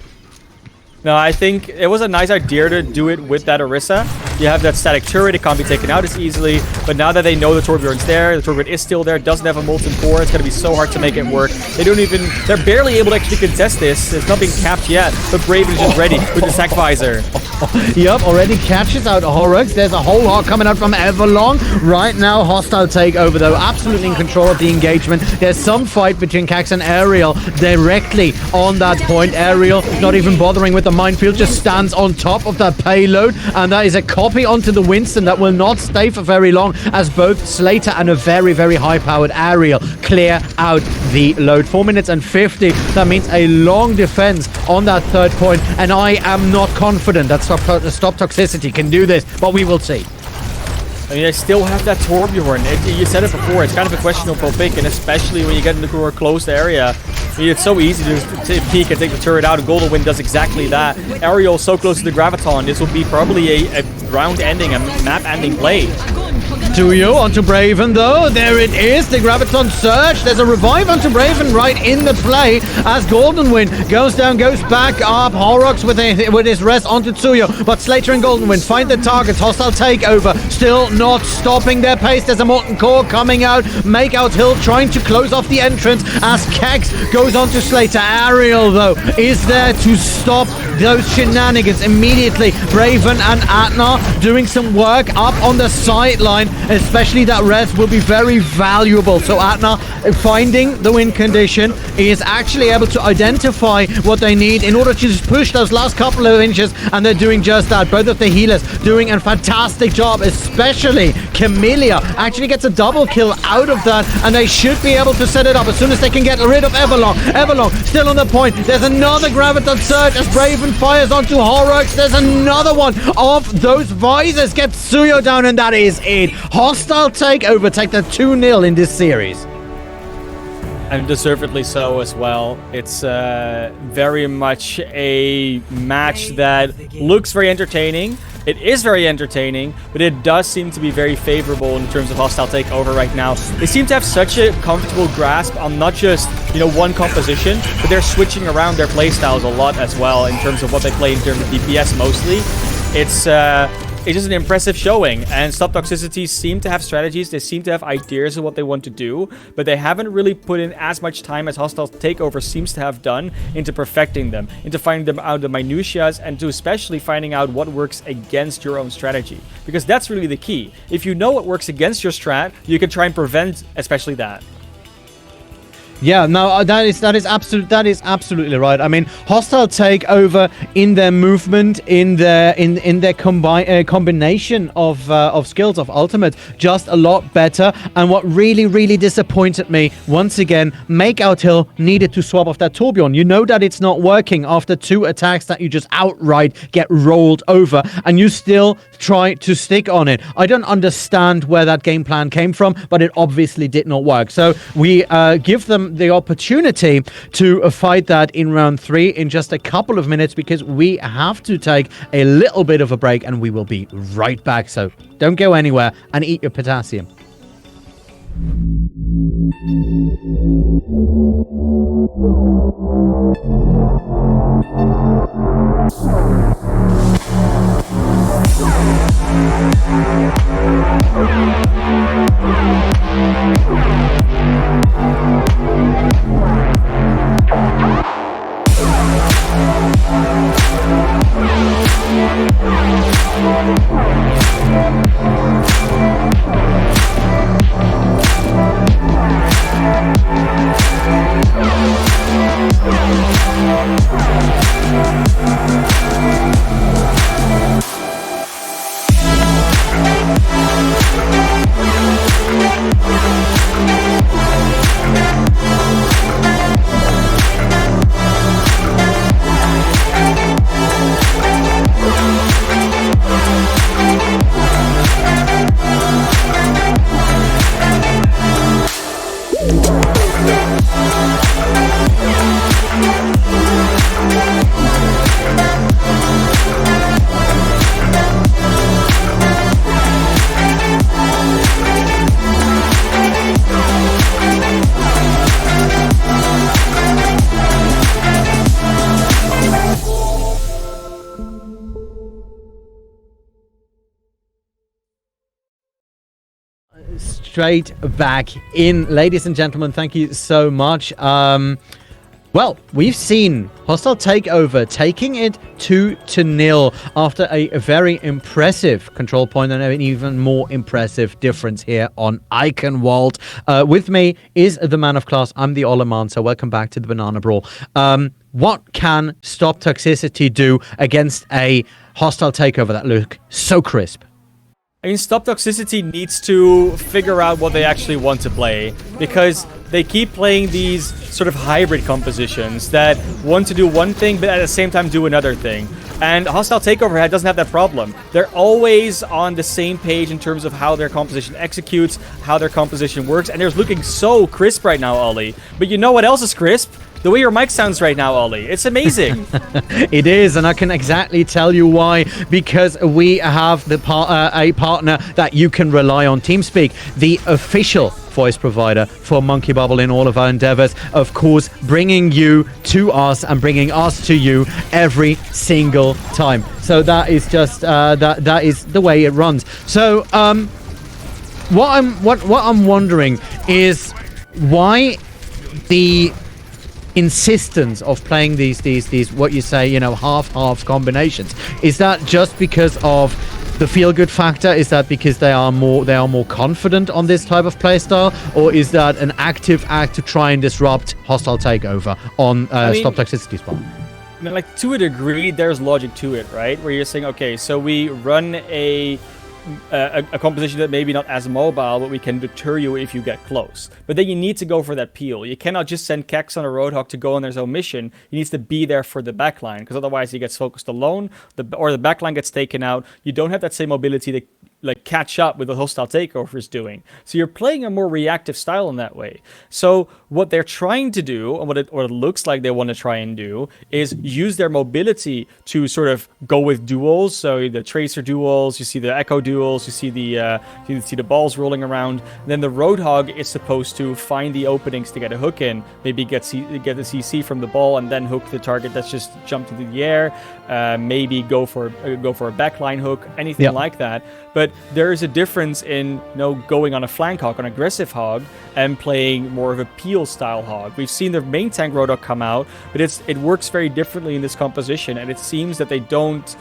No, I think it was a nice idea to do it with that Orisa. You have that static turret, it can't be taken out as easily, but now that they know the Torbjorn's there, the Torbjorn is still there, doesn't have a molten core, it's going to be so hard to make it work. They're barely able to actually contest this. It's not being capped yet, but Brave is just ready with the sack visor. Yep, already catches out Horrocks. There's a whole lot coming out from Everlong. Right now, Hostile Takeover, though, absolutely in control of the engagement. There's some fight between Cax and Ariel directly on that point. Ariel not even bothering with the minefield, just stands on top of that payload, and that is a copy onto the Winston that will not stay for very long as both Slater and a very, very high-powered Ariel clear out the load. 4 minutes and 50. That means a long defense on that third point, and I am not confident that Stop Toxicity can do this, but we will see. I mean, I still have that Torbjorn. You said it before, it's kind of a questionable pick, and especially when you get into a closed area. I mean, it's so easy to peek and take the turret out, and Goldenwind does exactly that. Ariel so close to the Graviton, this will be probably a round-ending, a map-ending play. Tsuyo onto Braven, though. There it is, the Graviton Surge. There's a revive onto Braven right in the play as Goldenwind goes down, goes back up. Horrocks with his rest onto Tsuyo, but Slater and Goldenwind find the targets. Hostile Takeover still not stopping their pace. There's a molten core coming out. Makeout Hill trying to close off the entrance as Kex goes onto Slater. Ariel, though, is there to stop those shenanigans immediately. Braven and Atnar doing some work up on the sideline, especially that res will be very valuable. So Atnar, finding the win condition, is actually able to identify what they need in order to just push those last couple of inches, and they're doing just that. Both of the healers doing a fantastic job, especially Camellia actually gets a double kill out of that, and they should be able to set it up as soon as they can get rid of Everlong. Everlong still on the point. There's another Graviton Surge as Braven fires onto Horrocks. There's another one of those visors. Gets Tsuyo down, and that is it. Hostile Takeover take the 2-0 in this series. And deservedly so as well. It's very much a match that looks very entertaining. It is very entertaining, but it does seem to be very favorable in terms of hostile takeover right now. They seem to have such a comfortable grasp on not just, one composition, but they're switching around their playstyles a lot as well in terms of what they play in terms of DPS mostly. It's just an impressive showing, and Stop Toxicity seem to have strategies, they seem to have ideas of what they want to do, but they haven't really put in as much time as Hostile Takeover seems to have done into perfecting them, into finding them out the minutiae, and to especially finding out what works against your own strategy. Because that's really the key. If you know what works against your strat, you can try and prevent especially that. Yeah, no, that is absolutely right. I mean, Hostile Takeover in their movement, in their combination of skills of ultimate, just a lot better. And what really disappointed me once again, Makeout Hill needed to swap off that Torbjorn. You know that it's not working after 2 attacks that you just outright get rolled over, and you still try to stick on it. I don't understand where that game plan came from, but it obviously did not work. So we give them the opportunity to fight that in round 3 in just a couple of minutes, because we have to take a little bit of a break, and we will be right back. So don't go anywhere and eat your potassium. Straight back in, ladies and gentlemen. Thank you so much. Well, we've seen Hostile Takeover taking it 2-0 after a very impressive control point and an even more impressive difference here on Eichenwald. With me is the man of class. I'm the Oleman, so welcome back to the Banana Brawl. What can Stop Toxicity do against a Hostile Takeover that look so crisp? I mean, Stop Toxicity needs to figure out what they actually want to play, because they keep playing these sort of hybrid compositions that want to do one thing but at the same time do another thing. And Hostile Takeover doesn't have that problem. They're always on the same page in terms of how their composition executes, how their composition works, and they're looking so crisp right now, Ollie. But you know what else is crisp? The way your mic sounds right now, Ollie. It's amazing. It is, and I can exactly tell you why. Because we have a partner that you can rely on. TeamSpeak, the official voice provider for Monkey Bubble in all of our endeavors. Of course, bringing you to us and bringing us to you every single time. So that is just that is the way it runs. So what I'm wondering is why the insistence of playing these what you say, half combinations. Is that just because of the feel-good factor? Is that because they are more confident on this type of playstyle, or is that an active act to try and disrupt Hostile Takeover on Stop Toxicity spot? I mean, like, to a degree, there's logic to it, right? Where you're saying, okay, so we run a composition that maybe not as mobile, but we can deter you if you get close. But then you need to go for that peel. You cannot just send Kex on a Roadhog to go on their own mission. He needs to be there for the backline, because otherwise he gets focused alone, or the backline gets taken out. You don't have that same mobility like catch up with what Hostile Takeover is doing. So you're playing a more reactive style in that way. So what they're trying to do, and what it looks like they want to try and do, is use their mobility to sort of go with duels. So the Tracer duels, you see the Echo duels, you see the balls rolling around. Then the Roadhog is supposed to find the openings to get a hook in, maybe get the CC from the ball, and then hook the target that's just jumped into the air. Maybe go for a backline hook, anything like that. But there is a difference in going on a flank hog, an aggressive hog, and playing more of a peel style hog. We've seen the main tank Roadhog come out, but it works very differently in this composition, and it seems that they don't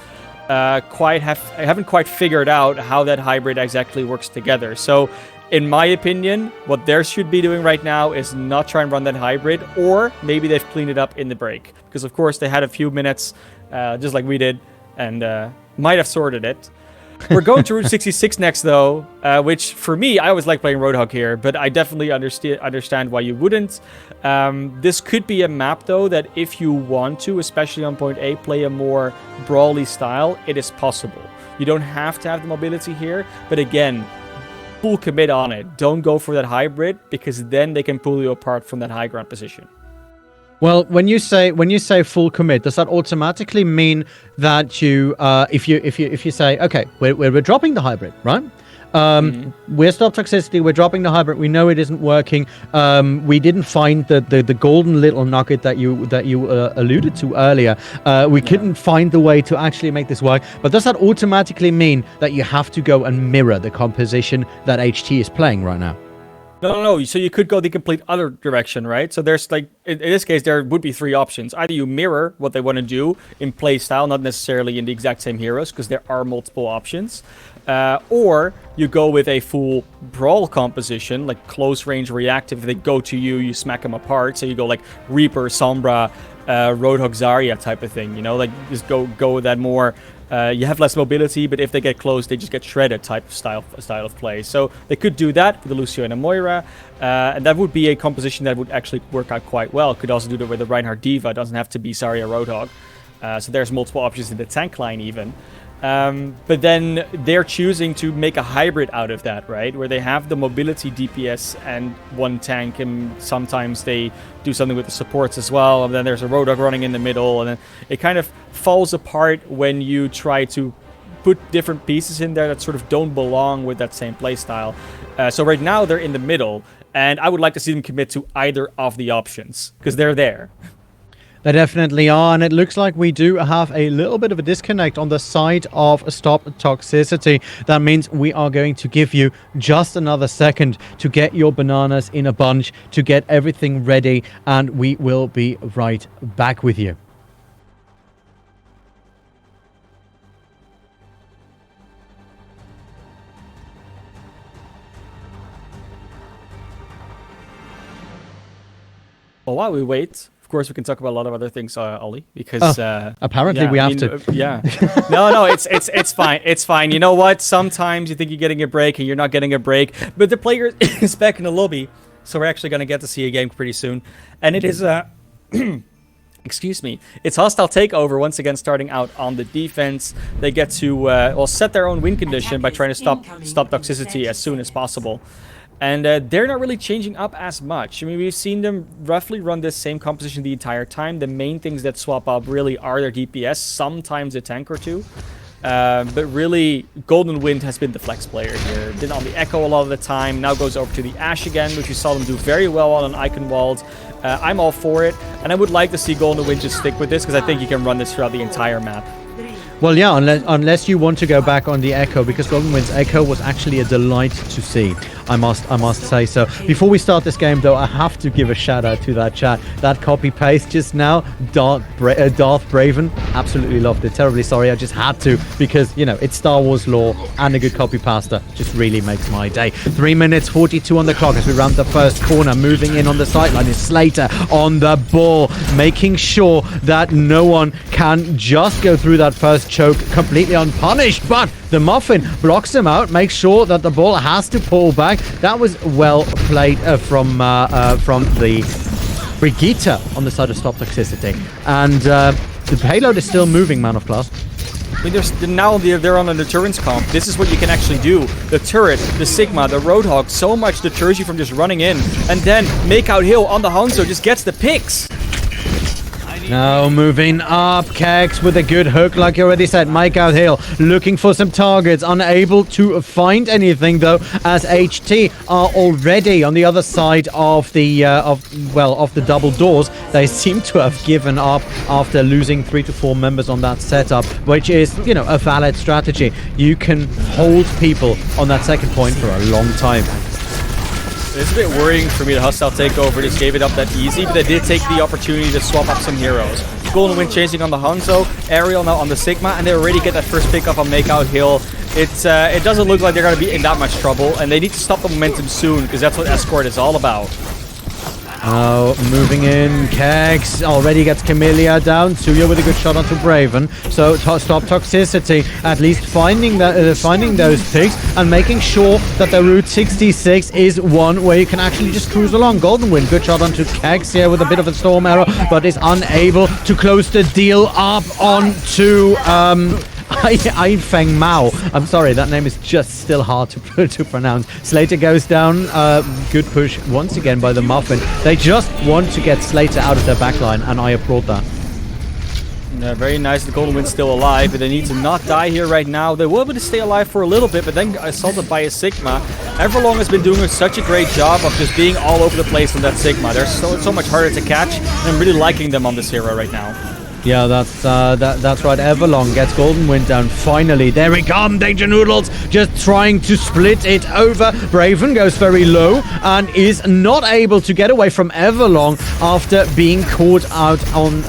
haven't quite figured out how that hybrid exactly works together. So in my opinion, what they should be doing right now is not try and run that hybrid, or maybe they've cleaned it up in the break. Because of course they had a few minutes, just like we did, and might have sorted it. We're going to Route 66 next, though, which for me, I always like playing Roadhog here, but I definitely understand why you wouldn't. This could be a map, though, that if you want to, especially on point A, play a more brawly style, it is possible. You don't have to have the mobility here, but again, full commit on it. Don't go for that hybrid, because then they can pull you apart from that high ground position. Well, when you say full commit, does that automatically mean that you, if you say, okay, we're dropping the hybrid, right? We're Stop Toxicity, we're dropping the hybrid, we know it isn't working, we didn't find the golden little nugget that you alluded to earlier, we couldn't find the way to actually make this work, but does that automatically mean that you have to go and mirror the composition that HT is playing right now? No. So you could go the complete other direction, right? So there's like, in this case, there would be three options. Either you mirror what they want to do in play style, not necessarily in the exact same heroes, because there are multiple options. Or you go with a full Brawl composition, like close range reactive. If they go to you, you smack them apart. So you go like Reaper, Sombra, Roadhog, Zarya type of thing, like just go with that more. You have less mobility, but if they get close, they just get shredded type of style of play. So they could do that with the Lucio and a Moira, and that would be a composition that would actually work out quite well. Could also do that with the Reinhardt Diva. It doesn't have to be Zarya Roadhog. So there's multiple options in the tank line even. But then they're choosing to make a hybrid out of that, right? Where they have the mobility DPS and one tank, and sometimes they do something with the supports as well. And then there's a Roadhog running in the middle, and then it kind of falls apart when you try to put different pieces in there that sort of don't belong with that same playstyle. So right now they're in the middle, and I would like to see them commit to either of the options, because they're there. They definitely are, and it looks like we do have a little bit of a disconnect on the side of Stop Toxicity. That means we are going to give you just another second to get your bananas in a bunch, to get everything ready, and we will be right back with you. Well, while we wait, of course, we can talk about a lot of other things, Ollie, because apparently we have to. Yeah. No, it's fine. It's fine. You know what? Sometimes you think you're getting a break and you're not getting a break, but the player is back in the lobby, so we're actually going to get to see a game pretty soon, and it is excuse me. It's Hostile Takeover once again, starting out on the defense. They get to set their own win condition by trying to stop Toxicity as soon as possible. And they're not really changing up as much. I mean, we've seen them roughly run this same composition the entire time. The main things that swap up really are their DPS, sometimes a tank or two. But really, Golden Wind has been the flex player here. Been on the Echo a lot of the time, now goes over to the Ashe again, which we saw them do very well on Icon Walls. I'm all for it, and I would like to see Golden Wind just stick with this, because I think you can run this throughout the entire map. Well, yeah, unless you want to go back on the Echo, because Golden Wind's Echo was actually a delight to see. I must say so. Before we start this game, though, I have to give a shout out to that chat. That copy paste just now, Darth Braven, absolutely loved it. Terribly sorry, I just had to, because it's Star Wars lore, and a good copy pasta just really makes my day. 3 minutes 42 on the clock as we round the first corner. Moving in on the sideline is Slater on the ball, making sure that no one can just go through that first choke completely unpunished, but the Muffin blocks him out, makes sure that the ball has to pull back. That was well played from the Brigitte on the side of Stop Toxicity. And the payload is still moving, Man of Class. I mean, now they're on a deterrence comp. This is what you can actually do. The turret, the Sigma, the Roadhog, so much deters you from just running in. And then Makeout Hill on the Hanzo just gets the picks. Now moving up, Kex with a good hook, like you already said. Makeout Hill looking for some targets, unable to find anything though, as HT are already on the other side of the double doors. They seem to have given up after losing 3 to 4 members on that setup, which is, you know, a valid strategy. You can hold people on that second point for a long time. It's a bit worrying for me that Hostile Takeover just gave it up that easy, but they did take the opportunity to swap up some heroes. Golden Wind chasing on the Hanzo, Ariel now on the Sigma, and they already get that first pick up on Makeout Hill. It doesn't look like they're going to be in that much trouble, and they need to stop the momentum soon, because that's what Escort is all about. Oh, moving in, Kex already gets Camellia down. Suya with a good shot onto Braven. So stop Toxicity, at least finding those picks and making sure that the Route 66 is one where you can actually just cruise along. Golden Wind, good shot onto Kex here with a bit of a storm arrow, but is unable to close the deal up onto I Feng Mao. I'm sorry, that name is just still hard to pronounce. Slater goes down. Good push once again by the Muffin. They just want to get Slater out of their backline, and I applaud that. Yeah, very nice. The Golden Wind's still alive, but they need to not die here right now. They will be able to stay alive for a little bit, but then assaulted by a Sigma. Everlong has been doing such a great job of just being all over the place on that Sigma. They're so much harder to catch, and I'm really liking them on this hero right now. Yeah, that's right. Everlong gets Golden Wind down. Finally, there we come. Danger Noodles just trying to split it over. Braven goes very low and is not able to get away from Everlong after being caught out on,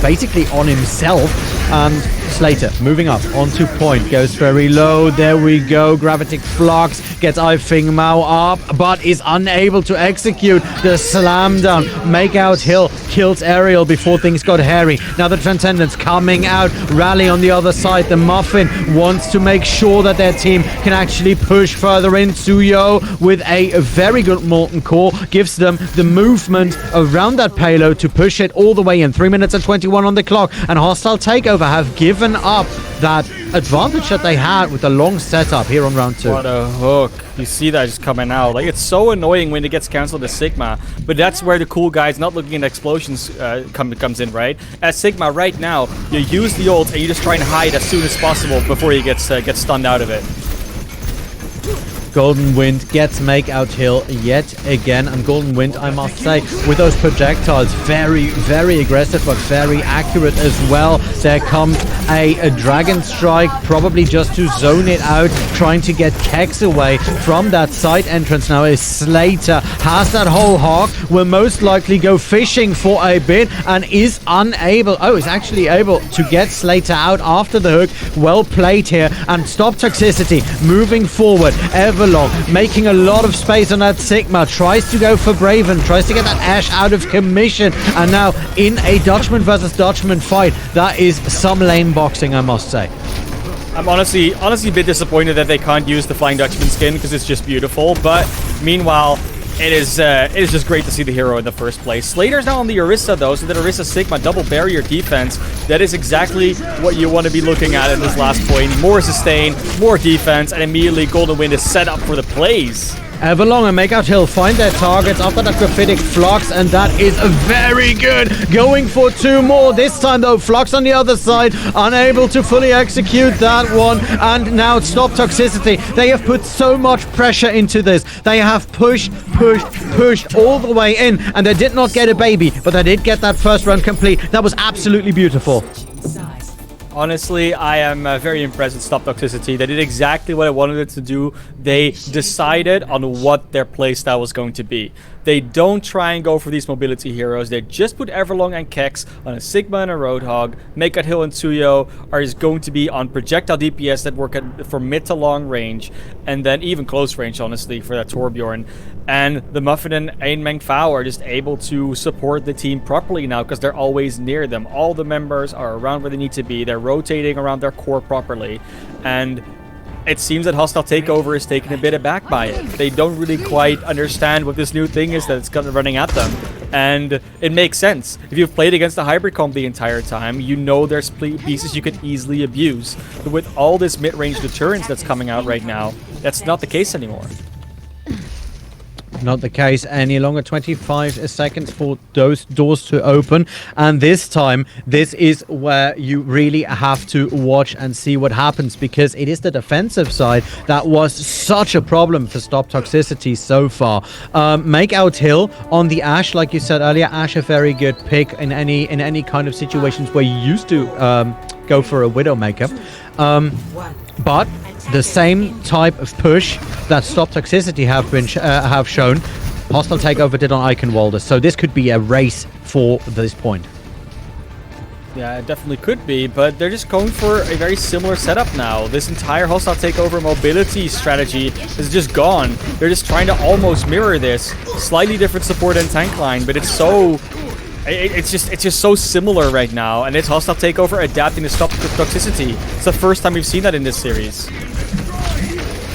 basically on himself. And Slater moving up onto point, goes very low. There we go. Gravitic Flux gets I Fing Mao up, but is unable to execute the slam down. Makeout Hill kills Ariel before things got hairy. Now the Transcendence coming out, rally on the other side. The Muffin wants to make sure that their team can actually push further in. Suyo with a very good Molten Core gives them the movement around that payload to push it all the way in. 3 minutes and 21 on the clock, and Hostile Takeover have given up that advantage that they had with the long setup here on round 2. What a hook. You see that just coming out. Like, it's so annoying when it gets cancelled as Sigma, but that's where the cool guys not looking at explosions comes in, right? As Sigma right now, you use the ult and you just try and hide as soon as possible before you get stunned out of it. Golden Wind gets Makeout Hill yet again, and Golden Wind, I must say, with those projectiles, very, very aggressive, but very accurate as well. There comes a Dragon Strike, probably just to zone it out, trying to get Kex away from that side entrance. Now is Slater, has that whole hawk, will most likely go fishing for a bit, and is unable, is actually able to get Slater out after the hook. Well played here, and stop Toxicity, moving forward. Everlong making a lot of space on that Sigma, tries to go for Braven, tries to get that Ashe out of commission, and now in a Dutchman versus Dutchman fight, that is some lane boxing, I must say. I'm honestly a bit disappointed that they can't use the Flying Dutchman skin because it's just beautiful, but meanwhile, it is just great to see the hero in the first place. Slater's now on the Orisa though, so that Orisa Sigma double barrier defense. That is exactly what you want to be looking at this last point. More sustain, more defense, and immediately Golden Wind is set up for the plays. Everlong and Makeout Hill find their targets after that Graphitic Flux, and that is very good. Going for 2 more. This time, though, Flux on the other side, unable to fully execute that one. And now stop Toxicity. They have put so much pressure into this. They have pushed all the way in, and they did not get a baby, but they did get that first run complete. That was absolutely beautiful. Honestly, I am very impressed with Stop Toxicity. They did exactly what I wanted it to do. They decided on what their playstyle was going to be. They don't try and go for these mobility heroes. They just put Everlong and Kex on a Sigma and a Roadhog. Makeout Hill and Tsuyo are just going to be on projectile DPS that work for mid to long range, and then even close range, honestly, for that Torbjorn. And the Muffin and Ain Meng Fao are just able to support the team properly now because they're always near them. All the members are around where they need to be. They're rotating around their core properly. And it seems that Hostile Takeover is taken a bit aback by it. They don't really quite understand what this new thing is that's running at them. And it makes sense. If you've played against the hybrid comp the entire time, you know there's pieces you could easily abuse. But with all this mid-range deterrence that's coming out right now, that's not the case anymore. Not the case any longer. 25 seconds for those doors to open, and this time this is where you really have to watch and see what happens, because it is the defensive side that was such a problem for Stop Toxicity so far. Make out Hill on the Ashe, like you said earlier. Ashe a very good pick in any kind of situations where you used to go for a Widowmaker. But the same type of push that Stop Toxicity have shown, Hostile Takeover did on Eichenwalder. So this could be a race for this point. Yeah, it definitely could be, but they're just going for a very similar setup now. This entire Hostile Takeover mobility strategy is just gone. They're just trying to almost mirror this. Slightly different support and tank line, but it's so... It's just so similar right now, and it's Hostile Takeover adapting to Stop Toxicity. It's the first time we've seen that in this series.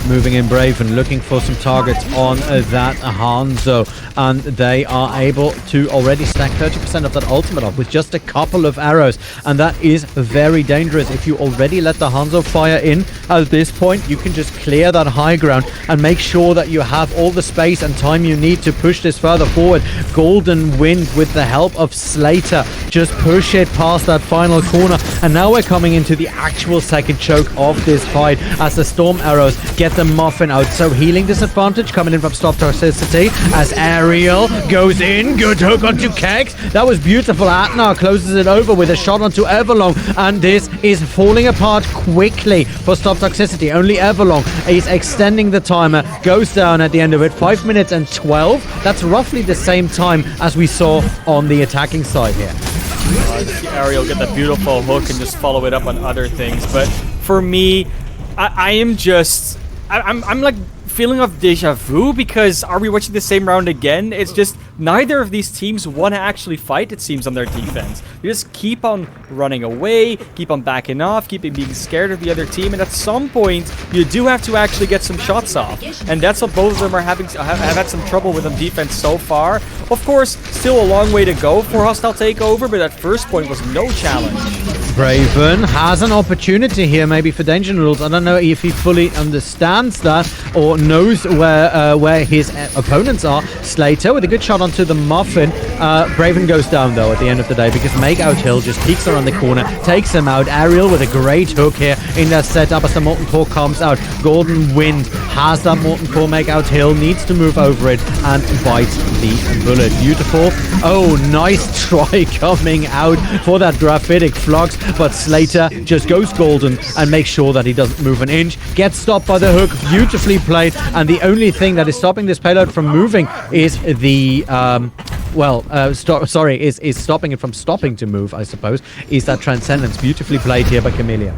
Moving in Braven, looking for some targets on that Hanzo, and they are able to already stack 30% of that ultimate off with just a couple of arrows, and that is very dangerous. If you already let the Hanzo fire in at this point, you can just clear that high ground and make sure that you have all the space and time you need to push this further forward. Golden Wind, with the help of Slater, just push it past that final corner, and now we're coming into the actual second choke of this fight as the Storm Arrows get the Muffin out. So healing disadvantage coming in from Stop Toxicity as Ariel goes in. Good hook onto Kex. That was beautiful. Atnar closes it over with a shot onto Everlong, and this is falling apart quickly for Stop Toxicity. Only Everlong is extending the timer, goes down at the end of it. 5 minutes and 12. That's roughly the same time as we saw on the attacking side here. See Ariel get that beautiful hook and just follow it up on other things. But for me, I am just... I'm like feeling of deja vu, because are we watching the same round again? It's just neither of these teams want to actually fight, it seems, on their defense. They just keep on running away, keep on backing off, keep being scared of the other team, and at some point you do have to actually get some shots off, and that's what both of them are have had some trouble with on defense so far. Of course, still a long way to go for Hostile Takeover, but that first point was no challenge. Braven has an opportunity here, maybe for Danger Noodles. I don't know if he fully understands that or knows where his opponents are. Slater with a good shot onto the Muffin. Braven goes down, though, at the end of the day, because Make Out Hill just peeks around the corner, takes him out. Ariel with a great hook here in that setup as the Molten Core comes out. Golden Wind has that Molten Core. Make Out Hill needs to move over it and bite the bullet. Beautiful. Oh, nice try coming out for that Graphitic Flux, but Slater just goes golden and makes sure that he doesn't move an inch. Gets stopped by the hook. Beautifully played. And the only thing that is stopping this payload from moving is the... is stopping it from stopping to move, I suppose, is that Transcendence. Beautifully played here by Camellia.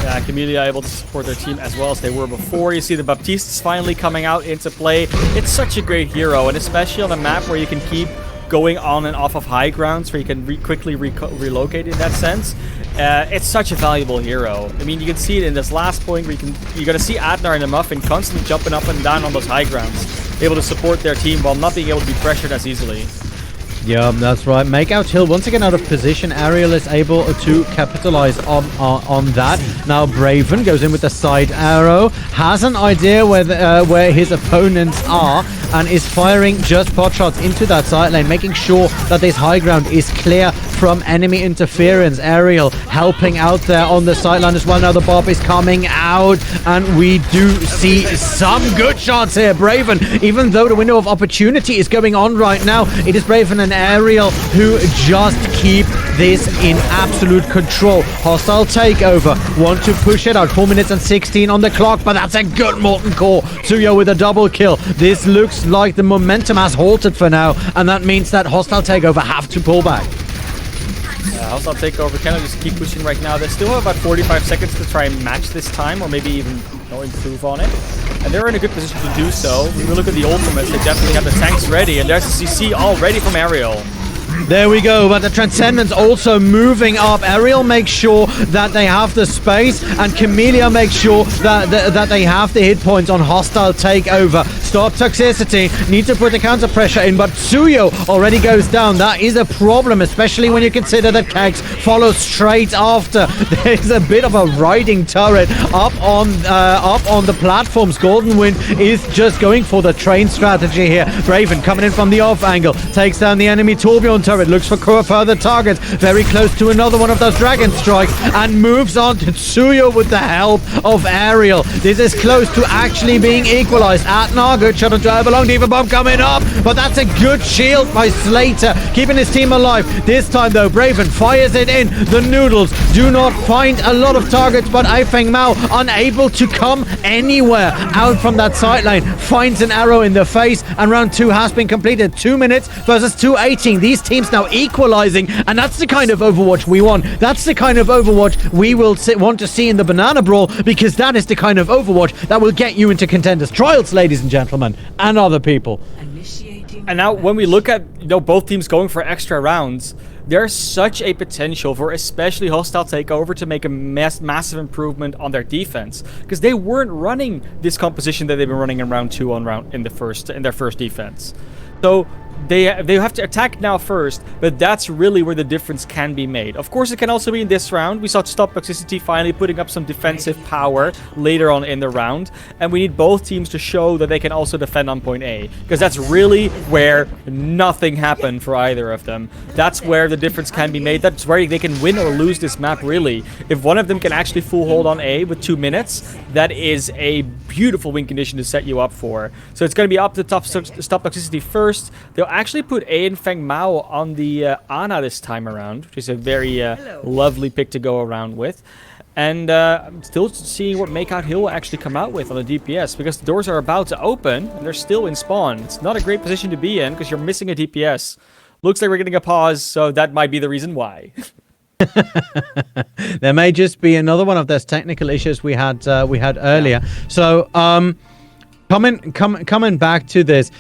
Yeah, Camellia able to support their team as well as they were before. You see the Baptistes finally coming out into play. It's such a great hero, and especially on a map where you can keep going on and off of high grounds where you can quickly relocate in that sense. It's such a valuable hero. I mean, you can see it in this last point where you're going to see Atnar and the Muffin constantly jumping up and down on those high grounds, able to support their team while not being able to be pressured as easily. Yeah, that's right. Make Out Hill once again out of position. Ariel is able to capitalize on that. Now Braven goes in with the side arrow, has an idea where his opponents are, and is firing just pot shots into that side lane, making sure that this high ground is clear from enemy interference. Ariel helping out there on the sideline as well. Now the Bob is coming out, and we do see some good shots here. Braven, even though the window of opportunity is going on right now, it is Braven and Ariel who just keep this in absolute control. Hostile Takeover want to push it out. 4 minutes and 16 on the clock, but that's a good Molten Core. Tsuyo with a double kill. This looks like the momentum has halted for now, and that means that Hostile Takeover have to pull back. Hostile Takeover cannot just keep pushing right now. They still have about 45 seconds to try and match this time, or maybe even improve on it. And they're in a good position to do so. When we look at the ultimates, they definitely have the tanks ready, and there's a CC already from Ariel. There we go, but the Transcendence also moving up. Ariel makes sure that they have the space, and Camellia makes sure that they have the hit points on Hostile Takeover. stop Toxicity. Need to put the counter pressure in, but Tsuyo already goes down. That is a problem, especially when you consider that Kegs follows straight after. There's a bit of a riding turret up on the platforms. Golden Wind is just going for the train strategy here. Raven coming in from the off angle, takes down the enemy Torbjorn turret, looks for further targets, very close to another one of those dragon strikes, and moves on to Tsuyo with the help of Aerial. This is close to actually being equalized. Atnar, good shot onto Overlong, Diva Bomb coming up, but that's a good shield by Slater, keeping his team alive. This time though, Braven fires it in. The Noodles do not find a lot of targets, but Aifeng Mao, unable to come anywhere out from that sideline, finds an arrow in the face, and round 2 has been completed. 2 minutes versus 2:18. These teams now equalizing, and that's the kind of Overwatch we want. That's the kind of Overwatch we will want to see in the Banana Brawl, because that is the kind of Overwatch that will get you into Contenders Trials, ladies and gentlemen, and other people. And now when we look at, you know, both teams going for extra rounds, there's such a potential for especially Hostile Takeover to make a massive improvement on their defense, because they weren't running this composition that they've been running in round 2 in their first defense. So they have to attack now first, but that's really where the difference can be made. Of course, it can also be in this round. We saw Stop Toxicity finally putting up some defensive power later on in the round, and we need both teams to show that they can also defend on point A, because that's really where nothing happened for either of them. That's where the difference can be made. That's where they can win or lose this map, really. If one of them can actually full hold on A with 2 minutes, that is a beautiful win condition to set you up for. So it's going to be up to Stop Toxicity first. They'll actually put A and Feng Mao on the Ana this time around, which is a very lovely pick to go around with. And I'm still seeing what Makeout Hill will actually come out with on the DPS, because the doors are about to open and they're still in spawn. It's not a great position to be in because you're missing a DPS. Looks like we're getting a pause, so that might be the reason why. There may just be another one of those technical issues we had earlier. Yeah. So coming back to this,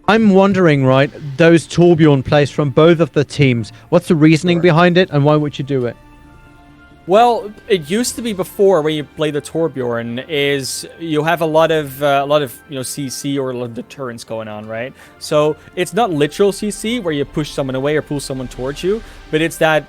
I'm wondering, right, those Torbjorn plays from both of the teams, what's the reasoning behind it, and why would you do it? Well, it used to be before, when you play the Torbjorn, is you have a lot of you know, CC or a lot of deterrence going on, right? So it's not literal CC where you push someone away or pull someone towards you, but it's that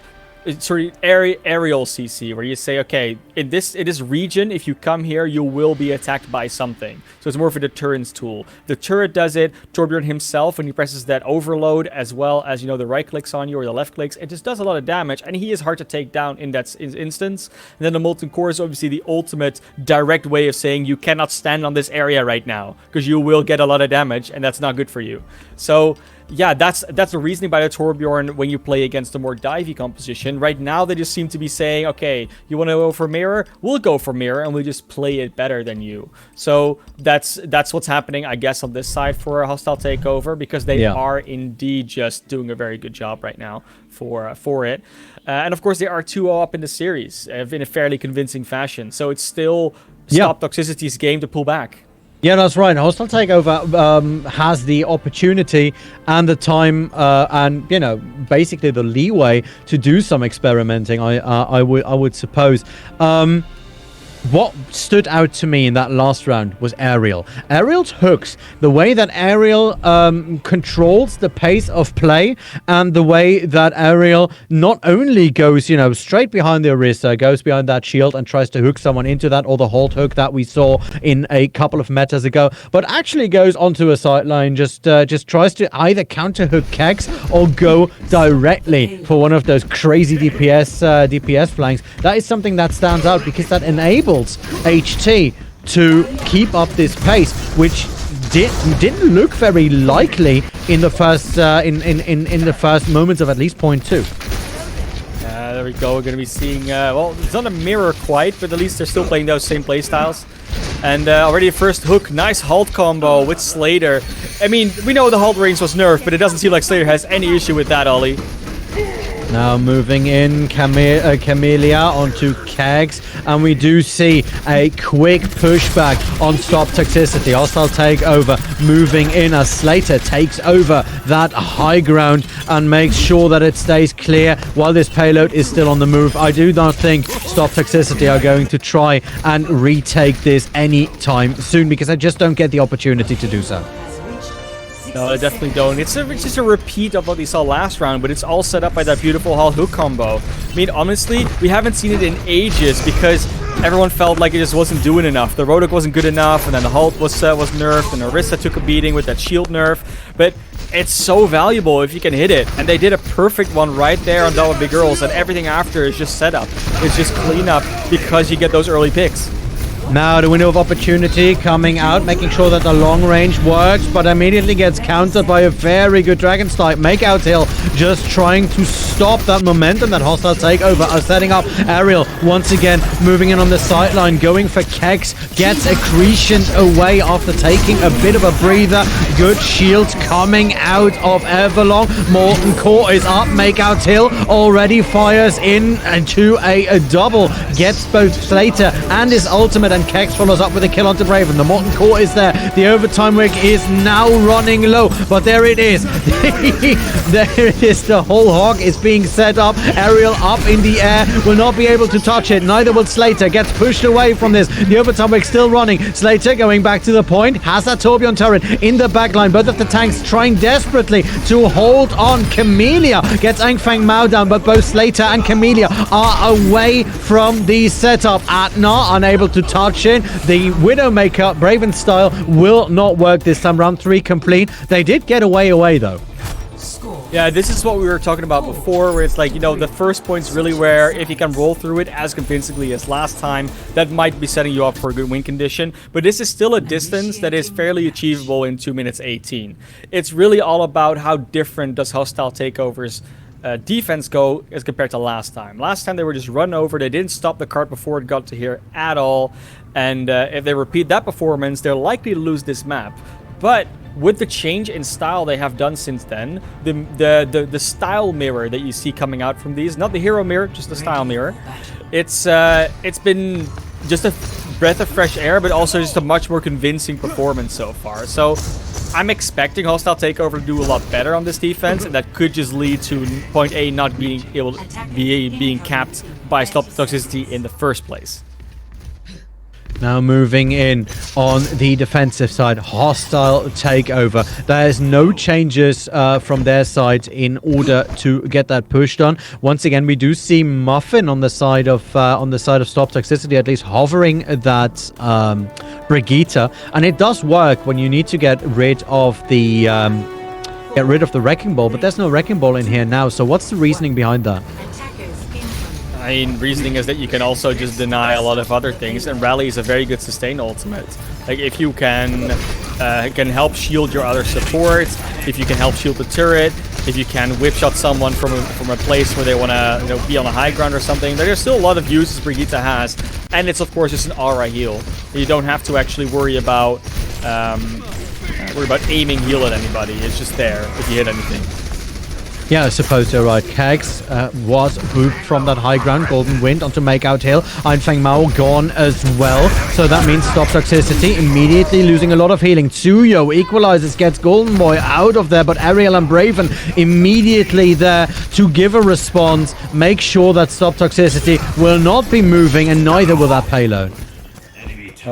sort of aerial CC where you say, okay, in this region, if you come here, you will be attacked by something. So it's more of a deterrence tool. The turret does it. Torbjorn himself, when he presses that overload, as well as, you know, the right clicks on you or the left clicks, it just does a lot of damage, and he is hard to take down in that instance. And then the Molten Core is obviously the ultimate direct way of saying you cannot stand on this area right now, because you will get a lot of damage, and that's not good for you. So yeah, that's the reasoning by the Torbjorn when you play against a more divey composition. Right now, they just seem to be saying, okay, you want to go for mirror? We'll go for mirror, and we'll just play it better than you. So that's what's happening, I guess, on this side for a Hostile Takeover, because they are indeed just doing a very good job right now for it. And of course, they are 2-0 up in the series in a fairly convincing fashion. So it's still Stop Toxicity's game to pull back. Yeah, that's right. Hostile Takeover has the opportunity and the time and, you know, basically the leeway to do some experimenting, I would suppose. What stood out to me in that last round was Aerial. Aerial's hooks, the way that Aerial controls the pace of play, and the way that Aerial not only goes, you know, straight behind the Orisa, goes behind that shield and tries to hook someone into that, or the hold hook that we saw in a couple of metas ago, but actually goes onto a sideline, just tries to either counter hook Kegs or go directly for one of those crazy DPS flanks. That is something that stands out, because that enables HT to keep up this pace, which didn't look very likely in the first in the first moments of at least point 2. There we go. We're going to be seeing well, it's not a mirror quite, but at least they're still playing those same playstyles. And already a first hook, nice halt combo with Slater. I mean, we know the halt range was nerfed, but it doesn't seem like Slater has any issue with that, Ollie. Now moving in, Camellia onto Kegs, and we do see a quick pushback on Stop Toxicity. Hostile Takeover moving in as Slater takes over that high ground and makes sure that it stays clear while this payload is still on the move. I do not think Stop Toxicity are going to try and retake this anytime soon because I just don't get the opportunity to do so. No, I definitely don't. It's just a repeat of what we saw last round, but it's all set up by that beautiful Hall hook combo. I mean, honestly, we haven't seen it in ages because everyone felt like it just wasn't doing enough. The Roadhog wasn't good enough, and then the Halt was nerfed, and Orisa took a beating with that shield nerf. But it's so valuable if you can hit it, and they did a perfect one right there on Double Big Girls, and everything after is just setup. It's just cleanup because you get those early picks. Now the window of opportunity coming out, making sure that the long range works, but immediately gets countered by a very good Dragon Strike. Makeout Hill just trying to stop that momentum that Hostile Takeover are setting up. Ariel once again moving in on the sideline, going for Kex, gets Accretion away after taking a bit of a breather. Good shields coming out of Everlong. Molten Core is up. Makeout Hill already fires in into a double. Gets both Slater and his ultimate, and Kex follows up with a kill onto Braven. The Molten Core is there. The overtime rig is now running low, but there it is. There it is. The whole hog is being set up. Ariel up in the air. Will not be able to touch it. Neither will Slater. Gets pushed away from this. The overtime rig still running. Slater going back to the point. Has that Torbjorn turret in the backline. Both of the tanks trying desperately to hold on. Camellia gets Angfang Mao down, but both Slater and Camellia are away from the setup. Atna unable to touch in. The Widowmaker Braven style will not work this time. Round 3 complete. They did get away though. Yeah, this is what we were talking about before, where it's like, you know, the first point's really where if you can roll through it as convincingly as last time, that might be setting you up for a good win condition. But this is still a distance that is fairly achievable in 2 minutes 18. It's really all about how different does Hostile Takeover's defense go as compared to last time. Last time they were just run over. They didn't stop the cart before it got to here at all. And if they repeat that performance, they're likely to lose this map. But with the change in style they have done since then, the style mirror that you see coming out from these, not the hero mirror, just the style mirror, it's been just a breath of fresh air, but also just a much more convincing performance so far. So I'm expecting Hostile Takeover to do a lot better on this defense, and that could just lead to point A not being able to being capped by Stop Toxicity in the first place. Now moving in on the defensive side, Hostile Takeover. There's no changes from their side in order to get that push done. Once again, we do see Muffin on the side of Stop Toxicity, at least hovering that Brigitte, and it does work when you need to get rid of the Wrecking Ball. But there's no Wrecking Ball in here now. So what's the reasoning behind that? I mean, reasoning is that you can also just deny a lot of other things, and Rally is a very good sustain ultimate. Like, if you can help shield your other support, if you can help shield the turret, if you can whip shot someone from a place where they want to be on a high ground or something, there's still a lot of uses Brigitte has, and it's of course just an aura heal. You don't have to actually worry about aiming heal at anybody. It's just there if you hit anything. Yeah, I suppose you're right. Kegs was booped from that high ground. Golden Wind onto Makeout Hill. Einfang Mao gone as well. So that means Stop Toxicity immediately losing a lot of healing. Tsuyo equalizes, gets Golden Boy out of there, but Ariel and Braven immediately there to give a response. Make sure that Stop Toxicity will not be moving, and neither will that payload.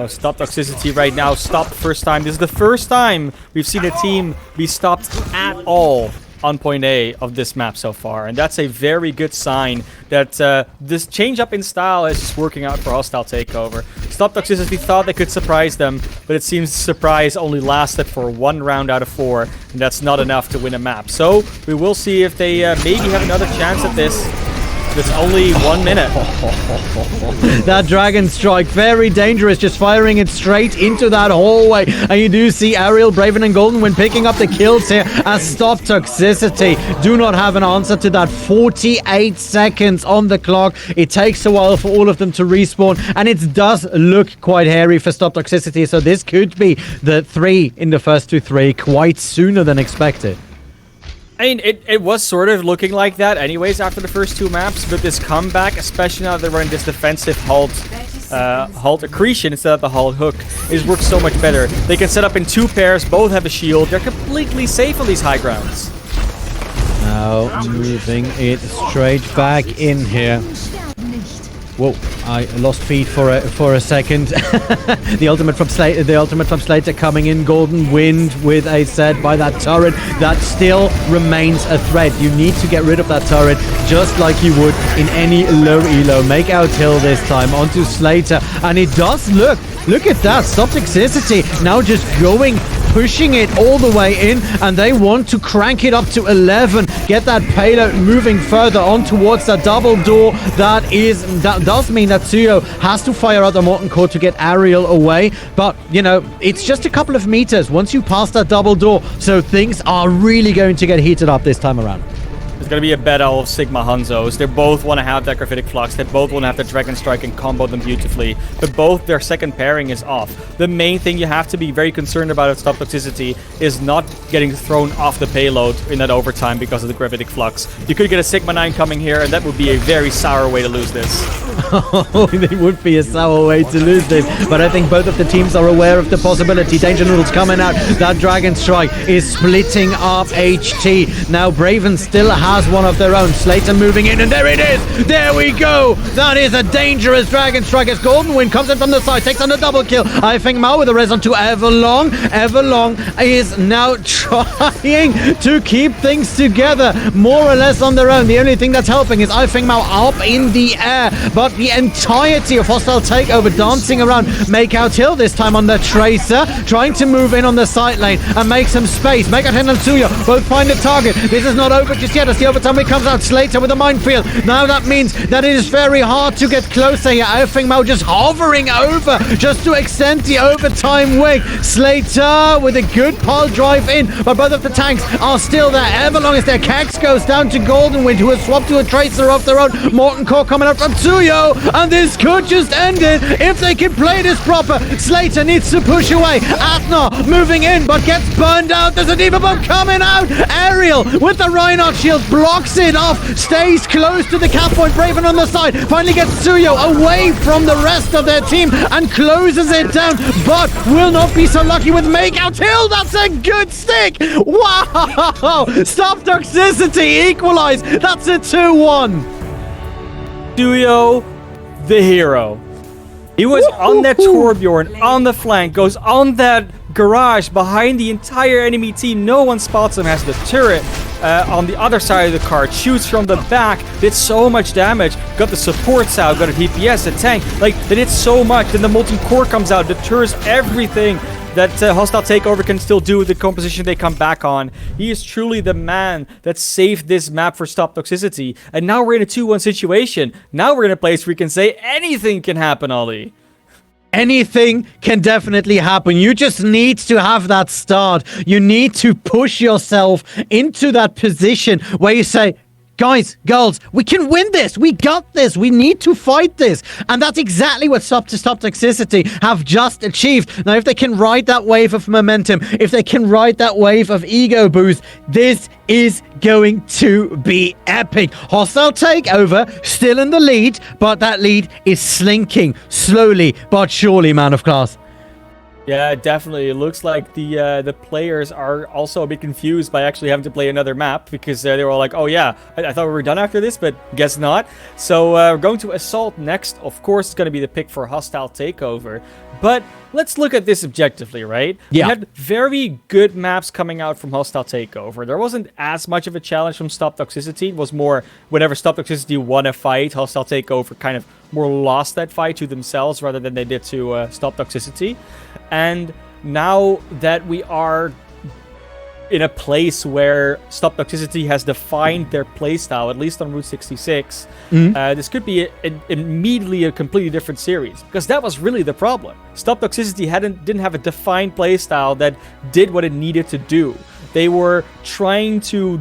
Stop Toxicity right now. Stopped the first time. This is the first time we've seen a team be stopped at all on point A of this map so far, and that's a very good sign that this change up in style is just working out for Hostile Takeover. Stop Toxicity thought they could surprise them, but it seems the surprise only lasted for 1 round out of 4, and that's not enough to win a map. So we will see if they maybe have another chance at this. It's only 1 minute. That Dragon Strike, very dangerous, just firing it straight into that hallway. And you do see Ariel, Braven, and Goldenwind picking up the kills here as Stop Toxicity do not have an answer to that. 48 seconds on the clock. It takes a while for all of them to respawn, and it does look quite hairy for Stop Toxicity. So this could be the 3 in the first 2-3 quite sooner than expected. I mean, it was sort of looking like that anyways after the first 2 maps, but this comeback, especially now that they're running this defensive halt accretion instead of the halt hook, is works so much better. They can set up in 2 pairs, both have a shield, they're completely safe on these high grounds. Now moving it straight back in here. Whoa, I lost feed for a second. The ultimate from Slater coming in. Golden Wind with a set by that turret. That still remains a threat. You need to get rid of that turret just like you would in any low elo. Make out Hill this time onto Slater. And it does look at that. Stop Toxicity now just pushing it all the way in, and they want to crank it up to 11, get that payload moving further on towards that double door. That does mean that Tsuyo has to fire out the Molten Core to get Ariel away, but you know, it's just a couple of meters once you pass that double door, so things are really going to get heated up this time around. There's going to be a battle of Sigma Hanzos. They both want to have that Gravitic Flux. They both want to have the Dragon Strike and combo them beautifully. But both their second pairing is off. The main thing you have to be very concerned about at Stop Toxicity is not getting thrown off the payload in that overtime because of the Gravitic Flux. You could get a Sigma 9 coming here, and that would be a very sour way to lose this. Oh, it would be a sour way to lose this. But I think both of the teams are aware of the possibility. Danger Noodles coming out. That Dragon Strike is splitting up HT. Now Braven still has one of their own. Slater moving in, and there it is. There we go. That is a dangerous Dragon Strike as Golden Wind comes in from the side, takes on a double kill. I think Mao with a res onto Everlong. Everlong is now trying to keep things together more or less on their own. The only thing that's helping is I think Mao up in the air, but the entirety of Hostile Takeover dancing around. Make out Hill this time on the Tracer, trying to move in on the side lane and make some space. Make out Hill and Tsuyo both find the target. This is not over just yet. As the overtime it comes out, Slater with a minefield. Now that means that it is very hard to get closer here. I think Mao just hovering over just to extend the overtime wing. Slater with a good pile drive in, but both of the tanks are still there. Everlong is there. Cax goes down to Golden Wind, who has swapped to a Tracer of their own. Molten Core coming up from Tsuyo, and this could just end it if they can play this proper. Slater needs to push away. Atna moving in, but gets burned out. There's a Diva Bomb coming out. Ariel with the Reinhardt shield blocks it off, stays close to the cap point. Braven on the side finally gets Tsuyo away from the rest of their team and closes it down, but will not be so lucky with Make Out Hill. That's a good stick. Wow. Stop Toxicity equalize. That's a 2-1. Tsuyo, the hero. He was on that Torbjorn, on the flank, goes on that garage behind the entire enemy team. No one spots him, has the turret on the other side of the card, shoots from the back, did so much damage, got the supports out, got a DPS, a tank, like, they did so much. Then the Molten Core comes out, deters everything that Hostile Takeover can still do with the composition they come back on. He is truly the man that saved this map for Stop Toxicity. And now we're in a 2-1 situation. Now we're in a place where we can say anything can happen, Ollie. Anything can definitely happen. You just need to have that start. You need to push yourself into that position where you say, guys, girls, we can win this. We got this. We need to fight this. And that's exactly what Stop Toxicity have just achieved. Now, if they can ride that wave of momentum, if they can ride that wave of ego boost, this is going to be epic. Hostile Takeover still in the lead, but that lead is slinking slowly but surely, man of class. Yeah, definitely. It looks like the players are also a bit confused by actually having to play another map, because they were all like, oh yeah, I thought we were done after this, but guess not. So we're going to Assault next. Of course, it's going to be the pick for Hostile Takeover. But let's look at this objectively, right? Yeah. We had very good maps coming out from Hostile Takeover. There wasn't as much of a challenge from Stop Toxicity. It was more whenever Stop Toxicity won a fight, Hostile Takeover kind of more lost that fight to themselves rather than they did to Stop Toxicity. And now that we are in a place where Stop Toxicity has defined their playstyle, at least on Route 66, this could be immediately a completely different series. Because that was really the problem. Stop Toxicity didn't have a defined playstyle that did what it needed to do. They were trying to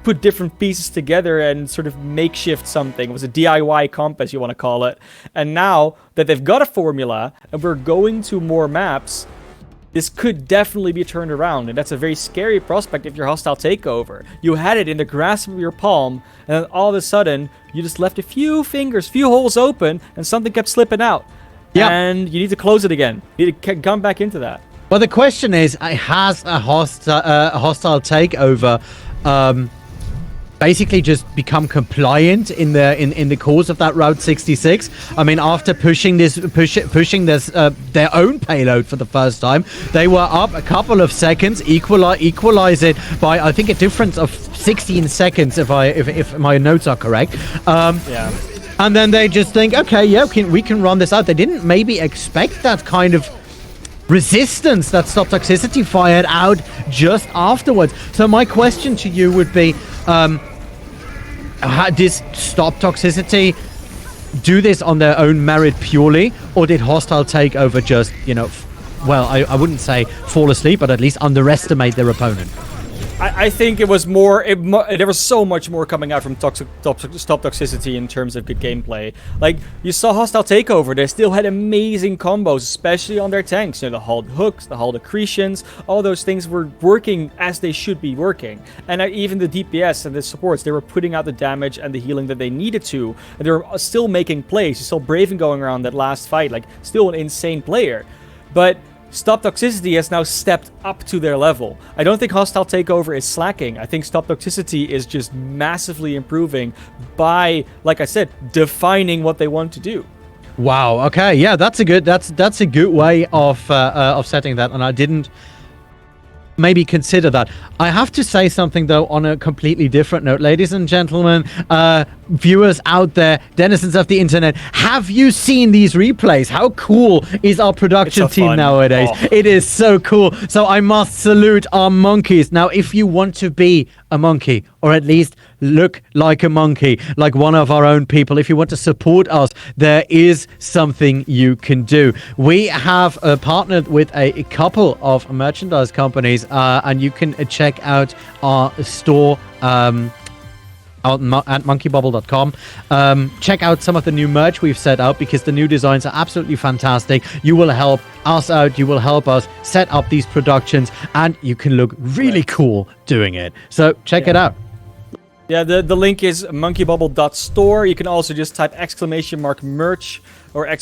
put different pieces together and sort of makeshift something. It was a DIY comp, as you want to call it. And now that they've got a formula and we're going to more maps, this could definitely be turned around, and that's a very scary prospect if you're Hostile Takeover. You had it in the grasp of your palm, and then all of a sudden, you just left a few holes open, and something kept slipping out. Yeah. And you need to close it again. You need to come back into that. Well, the question is, has a hostile takeover basically just become compliant in the course of that Route 66? I mean, after pushing their own payload for the first time, they were up a couple of seconds, equalize it by, I think, a difference of 16 seconds, if my notes are correct. Yeah. And then they just think, okay, yeah, we can run this out. They didn't maybe expect that kind of resistance that Stop Toxicity fired out just afterwards. So my question to you would be, did Stop Toxicity do this on their own merit purely, or did Hostile Takeover just, well, I wouldn't say fall asleep, but at least underestimate their opponent? I think it was more. There was so much more coming out from Stop Toxicity in terms of good gameplay. Like, you saw Hostile Takeover, they still had amazing combos, especially on their tanks. The Hull hooks, the Hull accretions, all those things were working as they should be working. And even the DPS and the supports, they were putting out the damage and the healing that they needed to. And they were still making plays. You saw Braven going around that last fight, like, still an insane player. But Stop Toxicity has now stepped up to their level. I don't think Hostile Takeover is slacking. I think Stop Toxicity is just massively improving by, like I said, defining what they want to do. Wow. Okay. Yeah, that's a good way of setting that, and I didn't maybe consider that. I have to say something though on a completely different note, ladies and gentlemen, viewers out there, denizens of the internet. Have you seen these replays? How cool is our production team fun. Nowadays? Oh. It is so cool. So I must salute our monkeys. Now, if you want to be a monkey, or at least look like a monkey, like one of our own people, if you want to support us, there is something you can do. We have partnered with a couple of merchandise companies, and you can check out our store at monkeybubble.com. Check out some of the new merch we've set out, because the new designs are absolutely fantastic. You will help us out, you will help us set up these productions, and you can look really cool doing it. So check it out. Yeah, the link is monkeybubble.store. You can also just type !merch or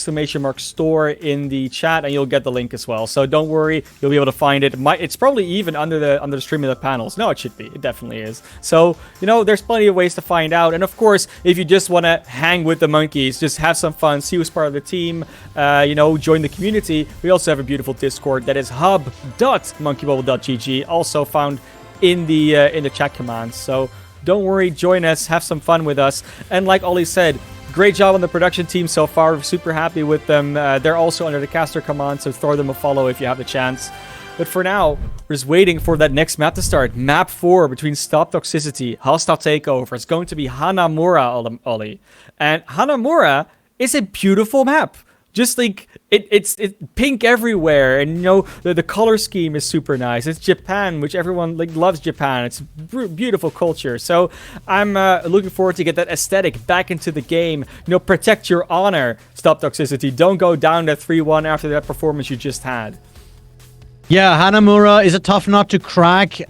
!store in the chat, and you'll get the link as well. So don't worry, you'll be able to find it. It's probably even under the stream of the panels. No, it should be. It definitely is. So, there's plenty of ways to find out. And of course, if you just want to hang with the monkeys, just have some fun, see who's part of the team, join the community, we also have a beautiful Discord that is hub.monkeybubble.gg, also found in the chat commands. So don't worry, join us, have some fun with us. And like Ollie said, great job on the production team so far. We're super happy with them. They're also under the caster command, so throw them a follow if you have the chance. But for now, we're just waiting for that next map to start. Map 4 between Stop Toxicity, Hostile Takeover. It's going to be Hanamura, Ollie. And Hanamura is a beautiful map. Just like, it's pink everywhere, and the color scheme is super nice. It's Japan, which everyone loves Japan. It's beautiful culture. So I'm looking forward to get that aesthetic back into the game. Protect your honor, Stop Toxicity. Don't go down to 3-1 after that performance you just had. Yeah, Hanamura is a tough nut to crack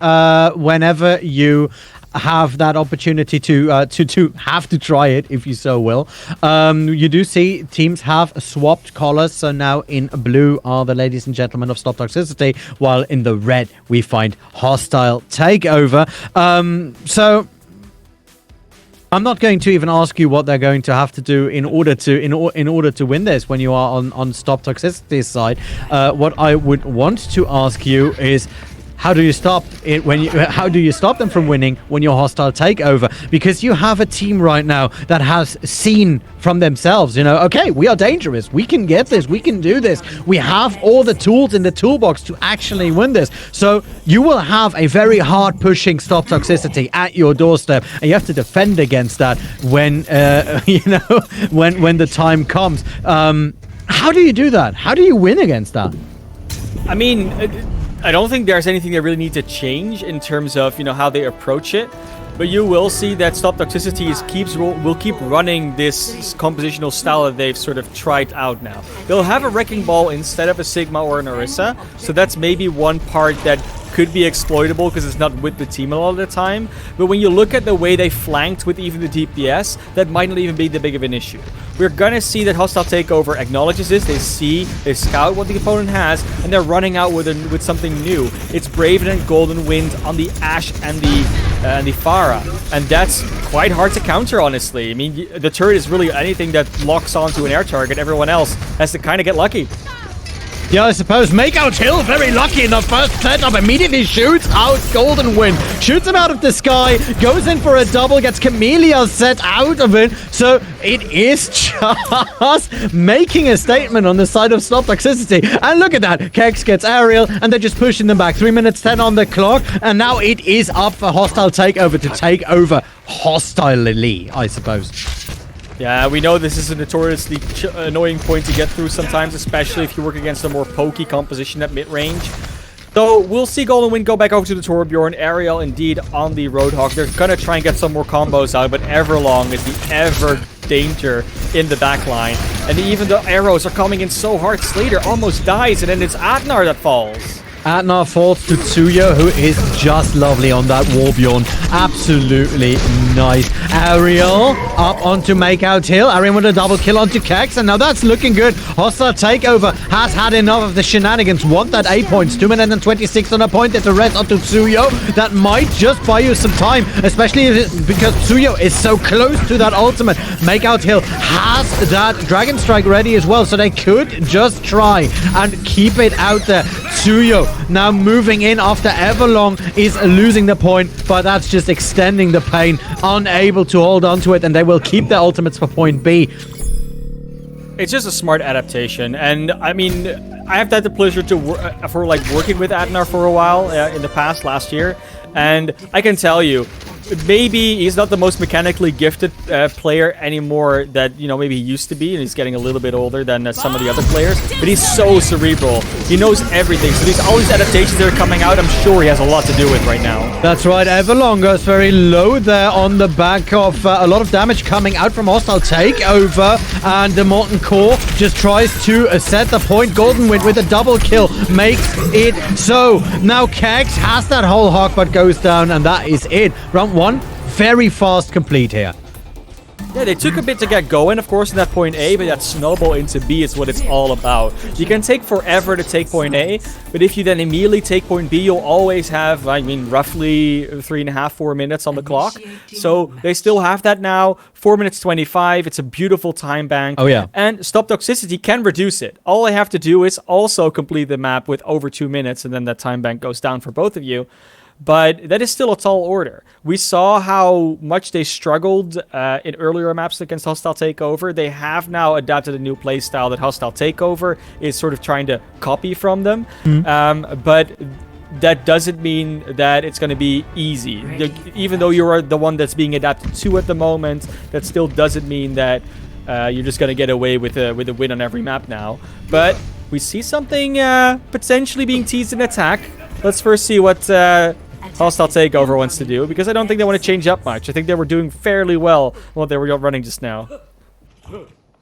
whenever you have that opportunity to have to try it, if you so will. You do see teams have swapped colors, so now in blue are the ladies and gentlemen of Stop Toxicity, while in the red we find Hostile Takeover. So I'm not going to even ask you what they're going to have to do in order to win this when you are on Stop Toxicity's side. What I would want to ask you is, how do you stop it how do you stop them from winning when you're Hostile Takeover? Because you have a team right now that has seen from themselves, okay, we are dangerous. We can get this. We can do this. We have all the tools in the toolbox to actually win this. So you will have a very hard pushing Stop Toxicity at your doorstep, and you have to defend against that when when the time comes. How do you do that? How do you win against that? I mean, I don't think there's anything they really need to change in terms of, how they approach it. But you will see that Stop Toxicity will keep running this compositional style that they've sort of tried out now. They'll have a Wrecking Ball instead of a Sigma or an Orisa, so that's maybe one part that could be exploitable because it's not with the team a lot of the time. But when you look at the way they flanked with even the DPS, that might not even be that big of an issue. We're gonna see that Hostile Takeover acknowledges this. They scout what the opponent has, and they're running out with something new. It's Braven and Golden Wind on the Ashe and the Pharah, and that's quite hard to counter, honestly. I mean, the turret is really anything that locks onto an air target. Everyone else has to kind of get lucky. Yeah, I suppose. Makeout Hill, very lucky in the first setup, immediately shoots out Golden Wind. Shoots him out of the sky, goes in for a double, gets Camellia set out of it. So it is just making a statement on the side of Stop Toxicity. And look at that. Kex gets aerial, and they're just pushing them back. 3 minutes 10 on the clock, and now it is up for Hostile Takeover to take over hostilely, I suppose. Yeah, we know this is a notoriously annoying point to get through sometimes, especially if you work against a more pokey composition at mid-range. Though, we'll see Golden Wind go back over to the Torbjorn. Ariel, indeed, on the Roadhog. They're gonna try and get some more combos out, but Everlong is the ever danger in the backline. And even the arrows are coming in so hard, Slater almost dies, and then it's Adnar that falls. Adnar falls to Tsuyo, who is just lovely on that Warbjorn. Absolutely nice. Ariel up onto Makeout Hill. Ariel with a double kill onto Kex, and now that's looking good. Hostile Takeover has had enough of the shenanigans. Want that 8 points. 2 minutes and 26 on a point. It's a rest onto Tsuyo. That might just buy you some time, especially because Tsuyo is so close to that ultimate. Makeout Hill has that Dragon Strike ready as well, so they could just try and keep it out there. Tsuyo now moving in after Everlong is losing the point, but that's just extending the pain. Unable to hold on to it, and they will keep their ultimates for point B. It's just a smart adaptation, and I mean, I have had the pleasure to working with Adnar for a while in the past, last year, and I can tell you, maybe he's not the most mechanically gifted player anymore that, you know, maybe he used to be, and he's getting a little bit older than some of the other players, but he's so cerebral. He knows everything, so all these adaptations that are coming out, I'm sure he has a lot to do with right now. That's right, Everlong goes very low there on the back of a lot of damage coming out from Hostile Takeover, and the Molten Core just tries to set the point. Golden Wind with a double kill makes it so. Now Kex has that whole hawk, but goes down, and that is it. Round 1, very fast complete here. Yeah, they took a bit to get going, of course, in that point A, but that snowball into B is what it's all about. You can take forever to take point A, but if you then immediately take point B, you'll always have, I mean, roughly 3.5, 4 minutes on the clock. So they still have that now. 4 minutes 25. It's a beautiful time bank. Oh, yeah. And Stop Toxicity can reduce it. All I have to do is also complete the map with over 2 minutes, and then that time bank goes down for both of you. But that is still a tall order. We saw how much they struggled in earlier maps against Hostile Takeover. They have now adapted a new playstyle that Hostile Takeover is sort of trying to copy from them. But that doesn't mean that it's going to be easy. Even though you're the one that's being adapted to at the moment, that still doesn't mean that you're just going to get away with a win on every map now. But we see something potentially being teased in attack. Let's first see what Hostile Takeover wants to do, because I don't think they want to change up much. I think they were doing fairly well what they were running just now.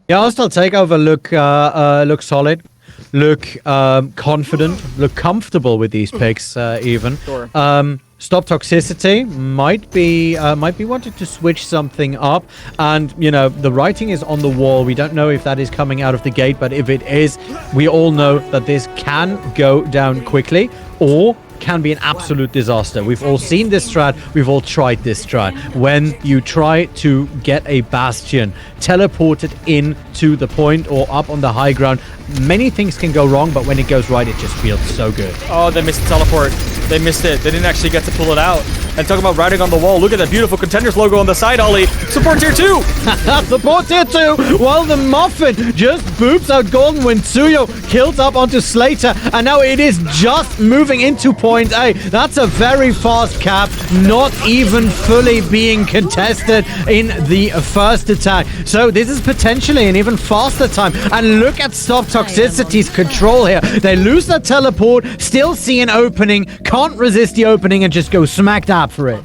Yeah, Hostile Takeover look solid, look confident, look comfortable with these picks even. Sure. Stop Toxicity might be wanting to switch something up, and you know, the writing is on the wall. We don't know if that is coming out of the gate, but if it is, we all know that this can go down quickly or can be an absolute disaster. We've all seen this strat, we've all tried this strat. When you try to get a bastion teleported into the point or up on the high ground, many things can go wrong, but when it goes right, it just feels so good. Oh, they missed the teleport. They missed it. They didn't actually get to pull it out. And talking about riding on the wall, look at that beautiful Contenders logo on the side, Ollie. Support tier 2! Support tier 2! While the Muffin just boops out Golden Wind. Tsuyo kills up onto Slater, and now it is just moving into point A. That's a very fast cap, not even fully being contested in the first attack. So this is potentially an even faster time. And look at Stop Toxicity's control here. They lose that teleport, still see an opening, can't resist the opening, and just go smack dab for it.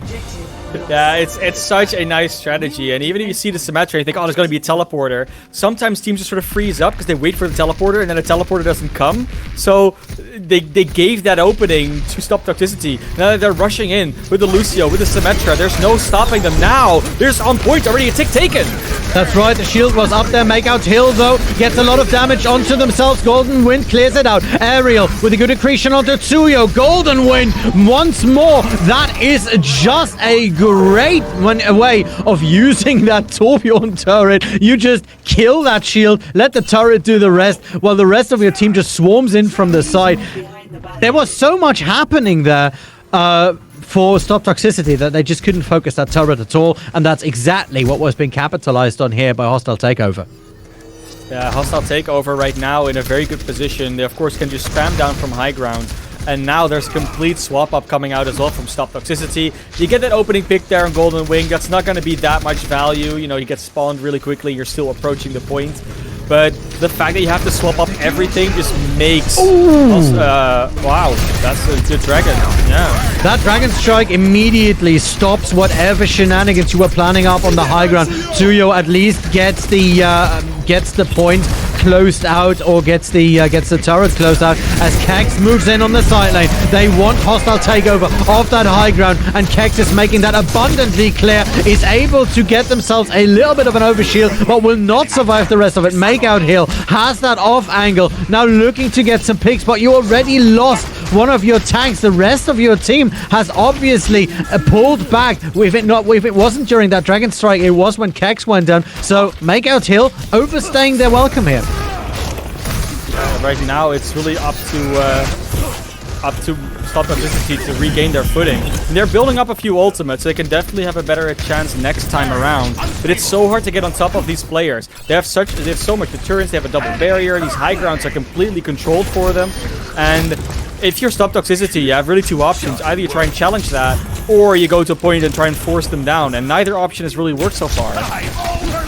Yeah, it's such a nice strategy, and even if you see the Symmetra, you think, oh, there's going to be a teleporter. Sometimes teams just sort of freeze up because they wait for the teleporter, and then the teleporter doesn't come. So they gave that opening to stop Toxicity. Now that they're rushing in with the Lucio, with the Symmetra, there's no stopping them now. There's on point already a tick taken. That's right, the shield was up there. Make out Hill, though, gets a lot of damage onto themselves. Golden Wind clears it out. Aerial with a good accretion onto Tsuyo. Golden Wind once more. That is just a great way of using that Torbjorn turret. You just kill that shield, let the turret do the rest, while the rest of your team just swarms in from the side. There was so much happening there. For Stop Toxicity that they just couldn't focus that turret at all, and that's exactly what was being capitalized on here by Hostile Takeover. Yeah, Hostile Takeover right now in a very good position. They of course can just spam down from high ground, and now there's complete swap up coming out as well from Stop Toxicity. You get that opening pick there on Golden Wing. That's not going to be that much value. You know, you get spawned really quickly. You're still approaching the point. But the fact that you have to swap up everything just makes... wow, that's a good dragon. Yeah. That Dragon Strike immediately stops whatever shenanigans you were planning up on the high ground. Tsuyo at least gets the point closed out, or gets the turret closed out as Kex moves in on the side lane. They want Hostile Takeover off that high ground, and Kex is making that abundantly clear. Is able to get themselves a little bit of an overshield, but will not survive the rest of it. Make out Hill has that off angle, now looking to get some picks, but you already lost one of your tanks. The rest of your team has obviously pulled back. If it wasn't during that Dragon Strike, it was when Kex went down. So Make out Hill overstaying their welcome here. Right now, it's really up to Stop Toxicity to regain their footing. And they're building up a few ultimates, so they can definitely have a better chance next time around. But it's so hard to get on top of these players. They have so much deterrence. They have a double barrier. These high grounds are completely controlled for them. And if you're Stop Toxicity, you have really two options. Either you try and challenge that, or you go to a point and try and force them down. And neither option has really worked so far.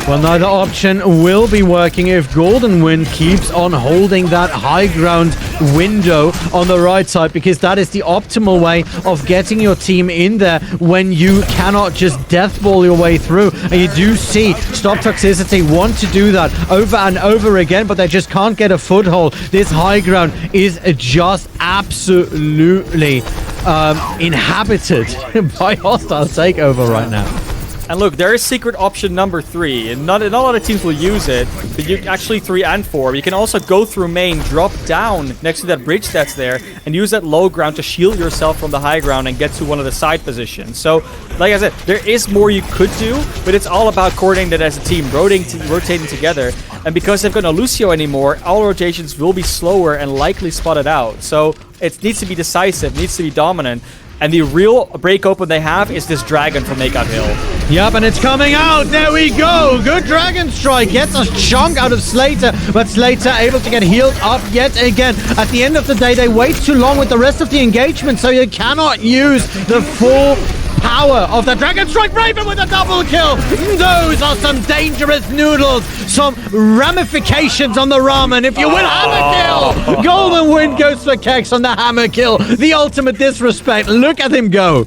Well, neither option will be working if Golden Wind keeps on holding that high ground window on the right side, because that is the optimal way of getting your team in there when you cannot just deathball your way through. And you do see Stop Toxicity want to do that over and over again, but they just can't get a foothold. This high ground is just absolutely inhabited by Hostile Takeover right now. And look, there is secret option number 3, and not a lot of teams will use it, but you actually 3 and 4. You can also go through main, drop down next to that bridge that's there, and use that low ground to shield yourself from the high ground and get to one of the side positions. So, like I said, there is more you could do, but it's all about coordinating that as a team, rotating together. And because they've got no Lucio anymore, all rotations will be slower and likely spotted out. So it needs to be decisive, needs to be dominant. And the real break open they have is this dragon from Make Out Hill. Yep, and it's coming out. There we go. Good Dragon Strike gets a chunk out of Slater, but Slater able to get healed up yet again. At the end of the day, they wait too long with the rest of the engagement, so you cannot use the full power of the Dragon Strike. Raven with a double kill. Those are some dangerous noodles. Some ramifications on the ramen, if you will. Hammer kill. Golden Wind goes for Kex on the hammer kill. The ultimate disrespect. Look at him go.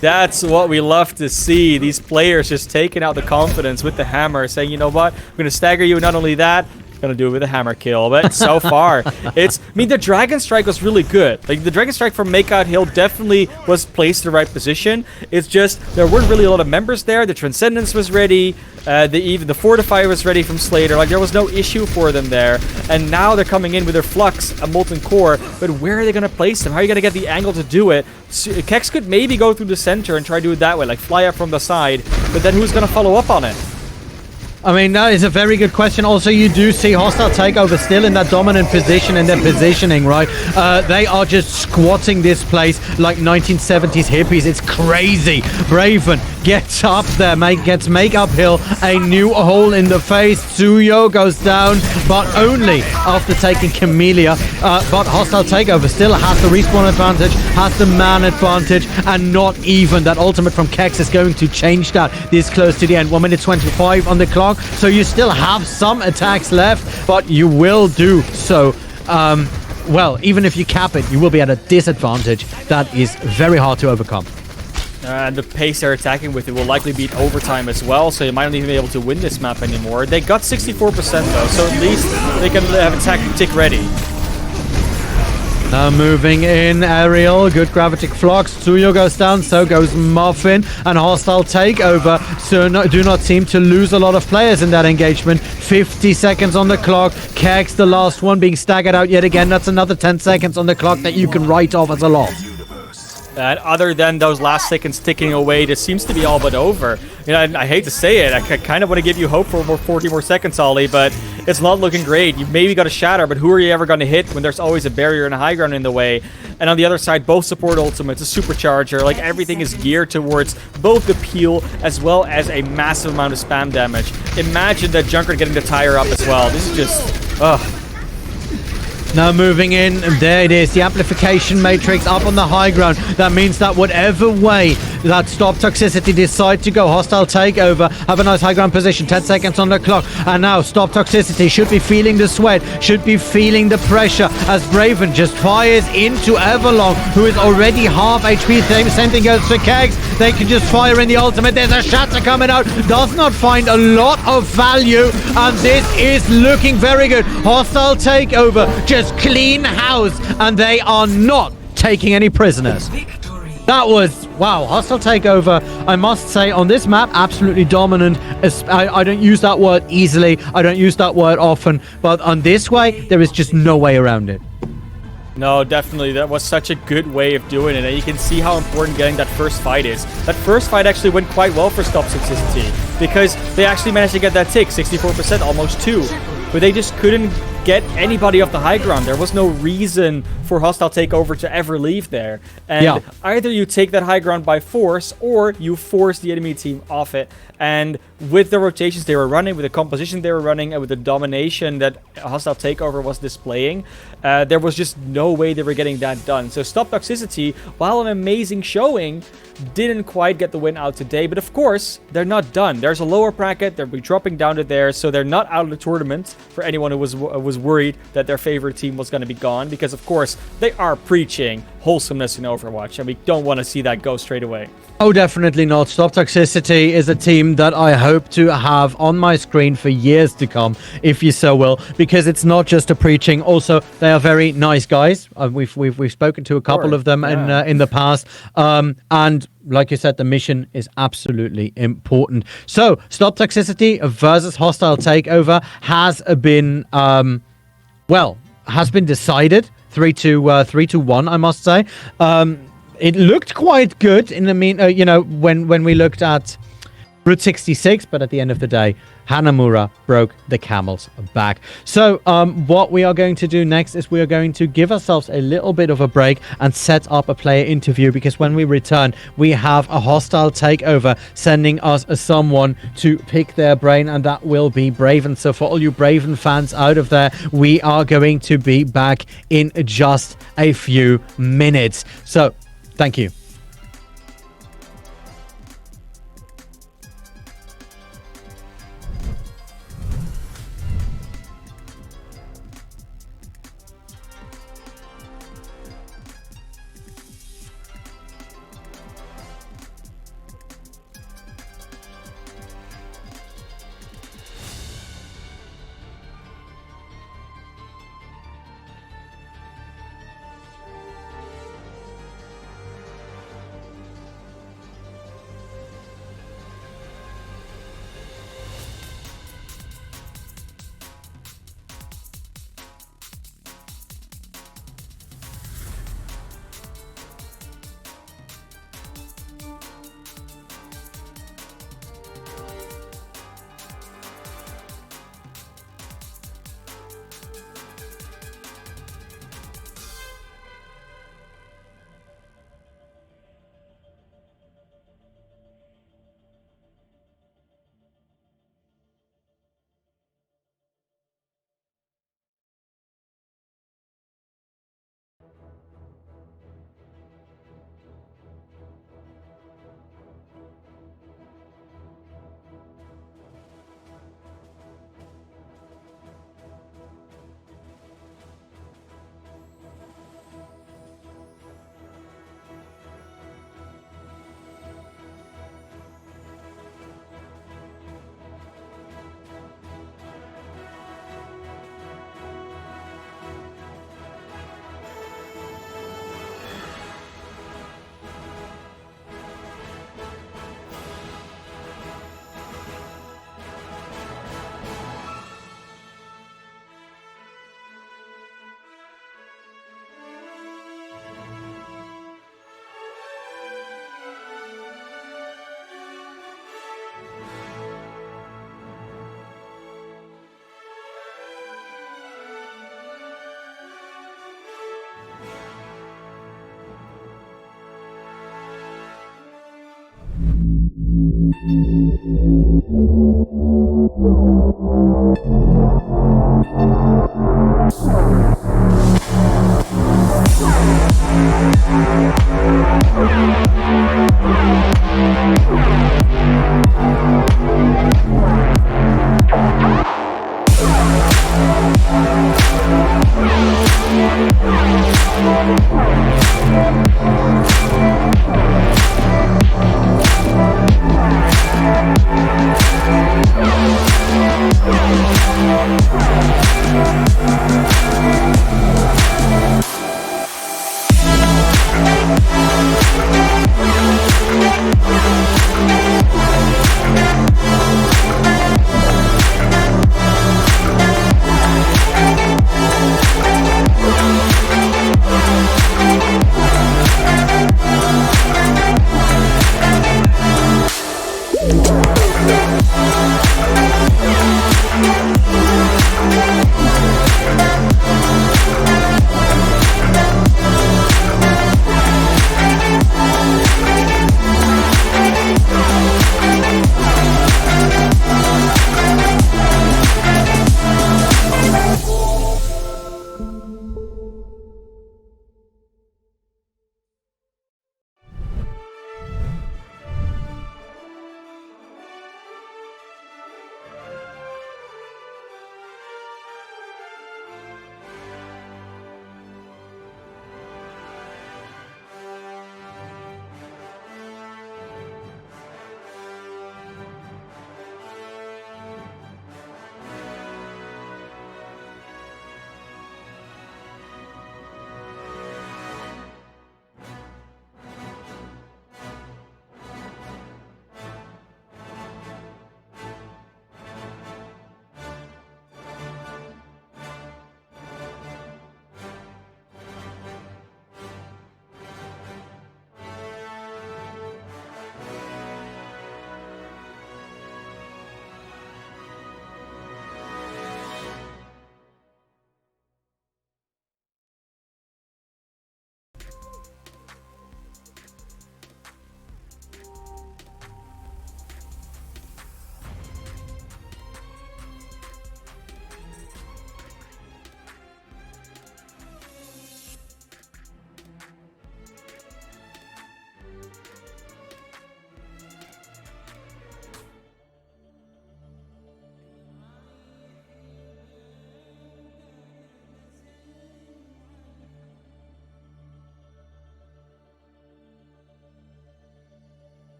That's what we love to see. These players just taking out the confidence with the hammer, saying, you know what, I'm going to stagger you. Not only that, gonna do it with a hammer kill. But so far, the Dragon Strike was really good. Like, the Dragon Strike from Make Out Hill definitely was placed in the right position. It's just there weren't really a lot of members there. The Transcendence was ready. Even the Fortify was ready from Slater. Like, there was no issue for them there. And now they're coming in with their Flux, a Molten Core. But where are they gonna place them? How are you gonna get the angle to do it? Kex could maybe go through the center and try to do it that way, like fly up from the side. But then who's gonna follow up on it? I mean, that is a very good question. Also, you do see Hostile Takeover still in that dominant position and their positioning, right? They are just squatting this place like 1970s hippies. It's crazy. Braven gets up there, gets Make Up Hill a new hole in the face. Tsuyo goes down, but only after taking Camellia. But Hostile Takeover still has the respawn advantage, has the man advantage, and not even that ultimate from Kex is going to change that this close to the end. 1 minute 25 on the clock. So you still have some attacks left, but you will do so. Well, even if you cap it, you will be at a disadvantage that is very hard to overcome. And the pace they're attacking with it will likely beat overtime as well, so you might not even be able to win this map anymore. They got 64% though, so at least they can have attack tick ready. Now moving in, Ariel, good gravity flux. Tsuyo goes down, so goes Muffin, and hostile takeover. So do not seem to lose a lot of players in that engagement. 50 seconds on the clock. Keg's the last one being staggered out yet again. That's another 10 seconds on the clock that you can write off as a loss. And other than those last seconds ticking away, this seems to be all but over. You know, I hate to say it, I kind of want to give you hope for 40 more seconds, Ollie, but it's not looking great. You've maybe got a shatter, but who are you ever going to hit when there's always a barrier and a high ground in the way? And on the other side, both support ultimates, a supercharger, like everything is geared towards both the peel as well as a massive amount of spam damage. Imagine that Junker getting the tire up as well. This is just, ugh. Now moving in, there it is, the amplification matrix up on the high ground. That means that whatever way that Stop Toxicity decide to go, hostile takeover, have a nice high ground position, 10 seconds on the clock. And now Stop Toxicity should be feeling the sweat, should be feeling the pressure as Braven just fires into Everlong, who is already half HP. Same thing goes for Kegs. They can just fire in the ultimate. There's a shatter coming out, does not find a lot of value, and this is looking very good. Hostile takeover, just clean house, and they are not taking any prisoners. That was, wow, hostile takeover, I must say, on this map, absolutely dominant. I don't use that word easily, I don't use that word often, but on this way, there is just no way around it. No, definitely. That was such a good way of doing it. And you can see how important getting that first fight is. That first fight actually went quite well for Stop Toxicity because they actually managed to get that tick, 64%, almost 2. But they just couldn't get anybody off the high ground. There was no reason for hostile takeover to ever leave there. And either you take that high ground by force or you force the enemy team off it. And with the rotations they were running, with the composition they were running, and with the domination that hostile takeover was displaying, there was just no way they were getting that done. So Stop Toxicity, while an amazing showing, didn't quite get the win out today. But of course, they're not done. There's a lower bracket. They'll be dropping down to there, so they're not out of the tournament for anyone who was worried that their favorite team was going to be gone. Because of course, they are preaching wholesomeness in Overwatch, and we don't want to see that go straight away. Oh, definitely not. Stop Toxicity is a team that I hope to have on my screen for years to come, if you so will, because it's not just a preaching. Also, they are very nice guys. We've spoken to a couple of them in the past, and like you said, the mission is absolutely important. So, Stop Toxicity versus Hostile Takeover has been has been decided 3-1, I must say. It looked quite good in the when we looked at Route 66, but at the end of the day, Hanamura broke the camel's back. So what we are going to do next is we are going to give ourselves a little bit of a break and set up a player interview, because when we return, we have a hostile takeover sending us someone to pick their brain, and that will be Braven. So for all you Braven fans out of there, we are going to be back in just a few minutes. So thank you.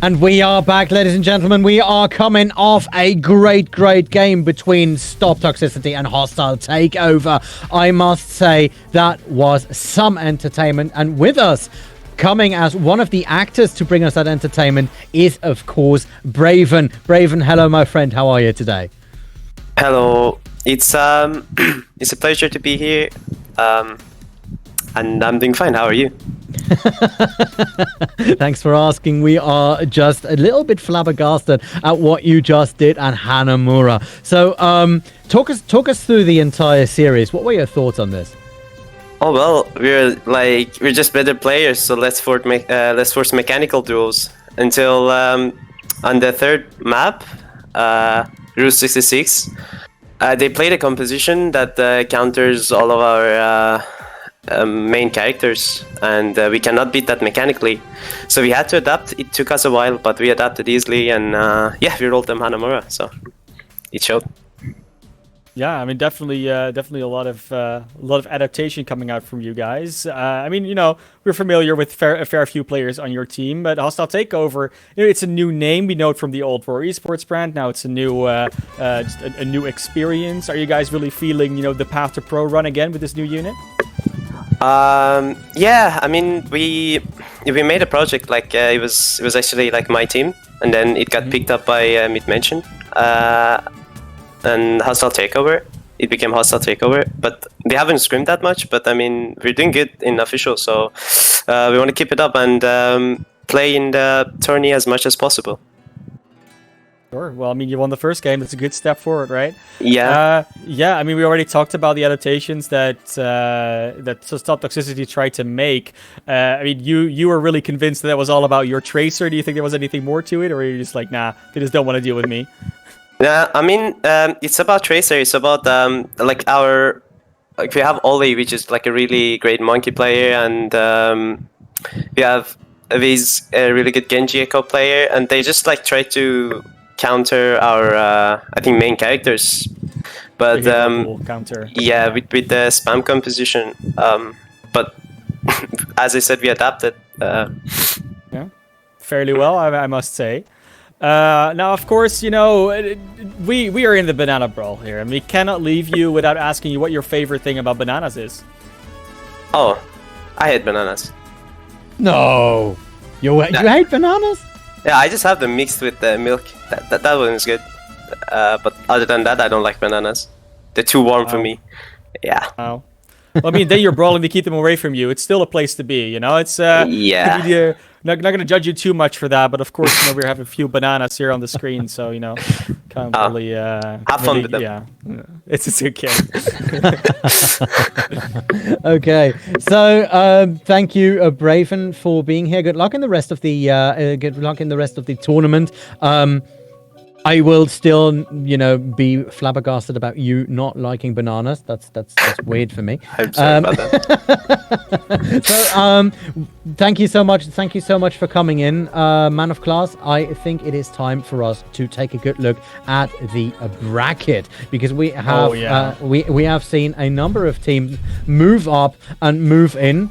And we are back, ladies and gentlemen. We are coming off a great game between Stop Toxicity and Hostile Takeover. I must say that was some entertainment. And with us, coming as one of the actors to bring us that entertainment, is, of course, Braven. Braven, hello, my friend. How are you today? Hello. It's it's a pleasure to be here. And I'm doing fine. How are you? Thanks for asking. We are just a little bit flabbergasted at what you just did at Hanamura. So, talk us through the entire series. What were your thoughts on this? Oh well, we're just better players, so let's force mechanical duels until on the third map, Route 66. They played a composition that counters all of our main characters, and we cannot beat that mechanically. So we had to adapt. It took us a while, but we adapted easily, and yeah, we rolled them Hanamura, so it showed. Yeah, I mean, definitely a lot of adaptation coming out from you guys. I mean, you know, we're familiar with a fair few players on your team, but Hostile Takeover, you know, it's a new name. We know it from the old Raw Esports brand. Now it's a new, just a new experience. Are you guys really feeling, you know, the path to pro run again with this new unit? Yeah, I mean, we made a project like it was actually like my team, and then it got picked up by Mid-Mention. And Hostile Takeover. It became Hostile Takeover, but they haven't scrimmed that much. But I mean, we're doing good in official, so we want to keep it up and play in the tourney as much as possible. Sure. Well, I mean, you won the first game. That's a good step forward, right? Yeah. Yeah. I mean, we already talked about the adaptations that Stop Toxicity tried to make. I mean, you were really convinced that was all about your tracer. Do you think there was anything more to it, or are you just like, nah, they just don't want to deal with me? Yeah, I mean, it's about Tracer. It's about like we have Oli, which is like a really great monkey player, and we have Viz, a really good Genji Echo player, and they just like try to counter our I think main characters, but counter. Yeah, with the spam composition. But as I said, we adapted. Yeah, fairly well, I must say. Now, of course, you know, we are in the banana brawl here, and we cannot leave you without asking you what your favorite thing about bananas is. Oh, I hate bananas. No, you hate bananas? Yeah, I just have them mixed with the milk. That one is good. But other than that, I don't like bananas. They're too warm for me. Yeah. Oh. Well, I mean, then you're brawling to keep them away from you. It's still a place to be, you know? It's yeah. Not going to judge you too much for that, but of course, you know, we have a few bananas here on the screen, so, you know, can't really... have fun with them. Yeah, it's okay. Okay, so thank you, Braven, for being here. Good luck in the rest of the tournament. I will still, you know, be flabbergasted about you not liking bananas. That's weird for me. I'm sorry about that. So, thank you so much. Thank you so much for coming in, Man of Class. I think it is time for us to take a good look at the bracket, because we have we have seen a number of teams move up and move in.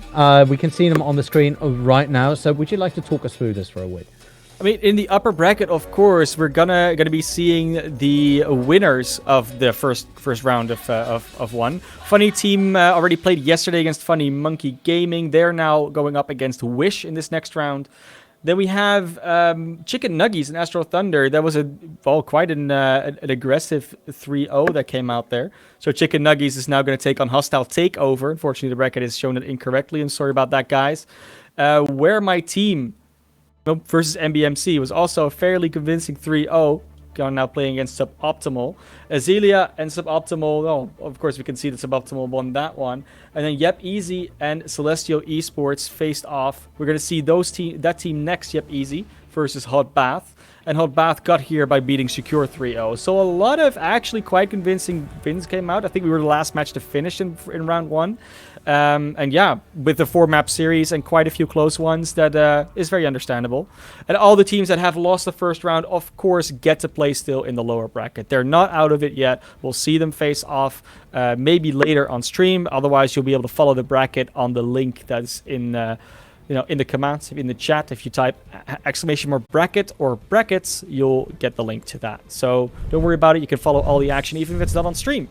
We can see them on the screen right now. So, would you like to talk us through this for a bit? I mean, in the upper bracket, of course, we're gonna be seeing the winners of the first round of one. Funny team already played yesterday against Funny Monkey Gaming. They're now going up against Wish in this next round. Then we have Chicken Nuggies and Astro Thunder. That was quite an aggressive 3-0 that came out there. So Chicken Nuggies is now going to take on Hostile Takeover. Unfortunately, the bracket has shown it incorrectly. I'm sorry about that, guys. Where my team versus MBMC was also a fairly convincing 3-0. Now playing against Suboptimal. Azealia and Suboptimal, of course we can see that Suboptimal won that one. And then Yep Easy and Celestial Esports faced off. We're going to see that team next, Yep Easy versus Hot Bath. And Hot Bath got here by beating Secure 3-0. So a lot of actually quite convincing wins came out. I think we were the last match to finish in round one. And yeah, with the 4-map series and quite a few close ones, that is very understandable. And all the teams that have lost the first round, of course, get to play still in the lower bracket. They're not out of it yet. We'll see them face off maybe later on stream. Otherwise, you'll be able to follow the bracket on the link that's in in the comments, in the chat, if you type !bracket or brackets, you'll get the link to that. So don't worry about it. You can follow all the action, even if it's not on stream.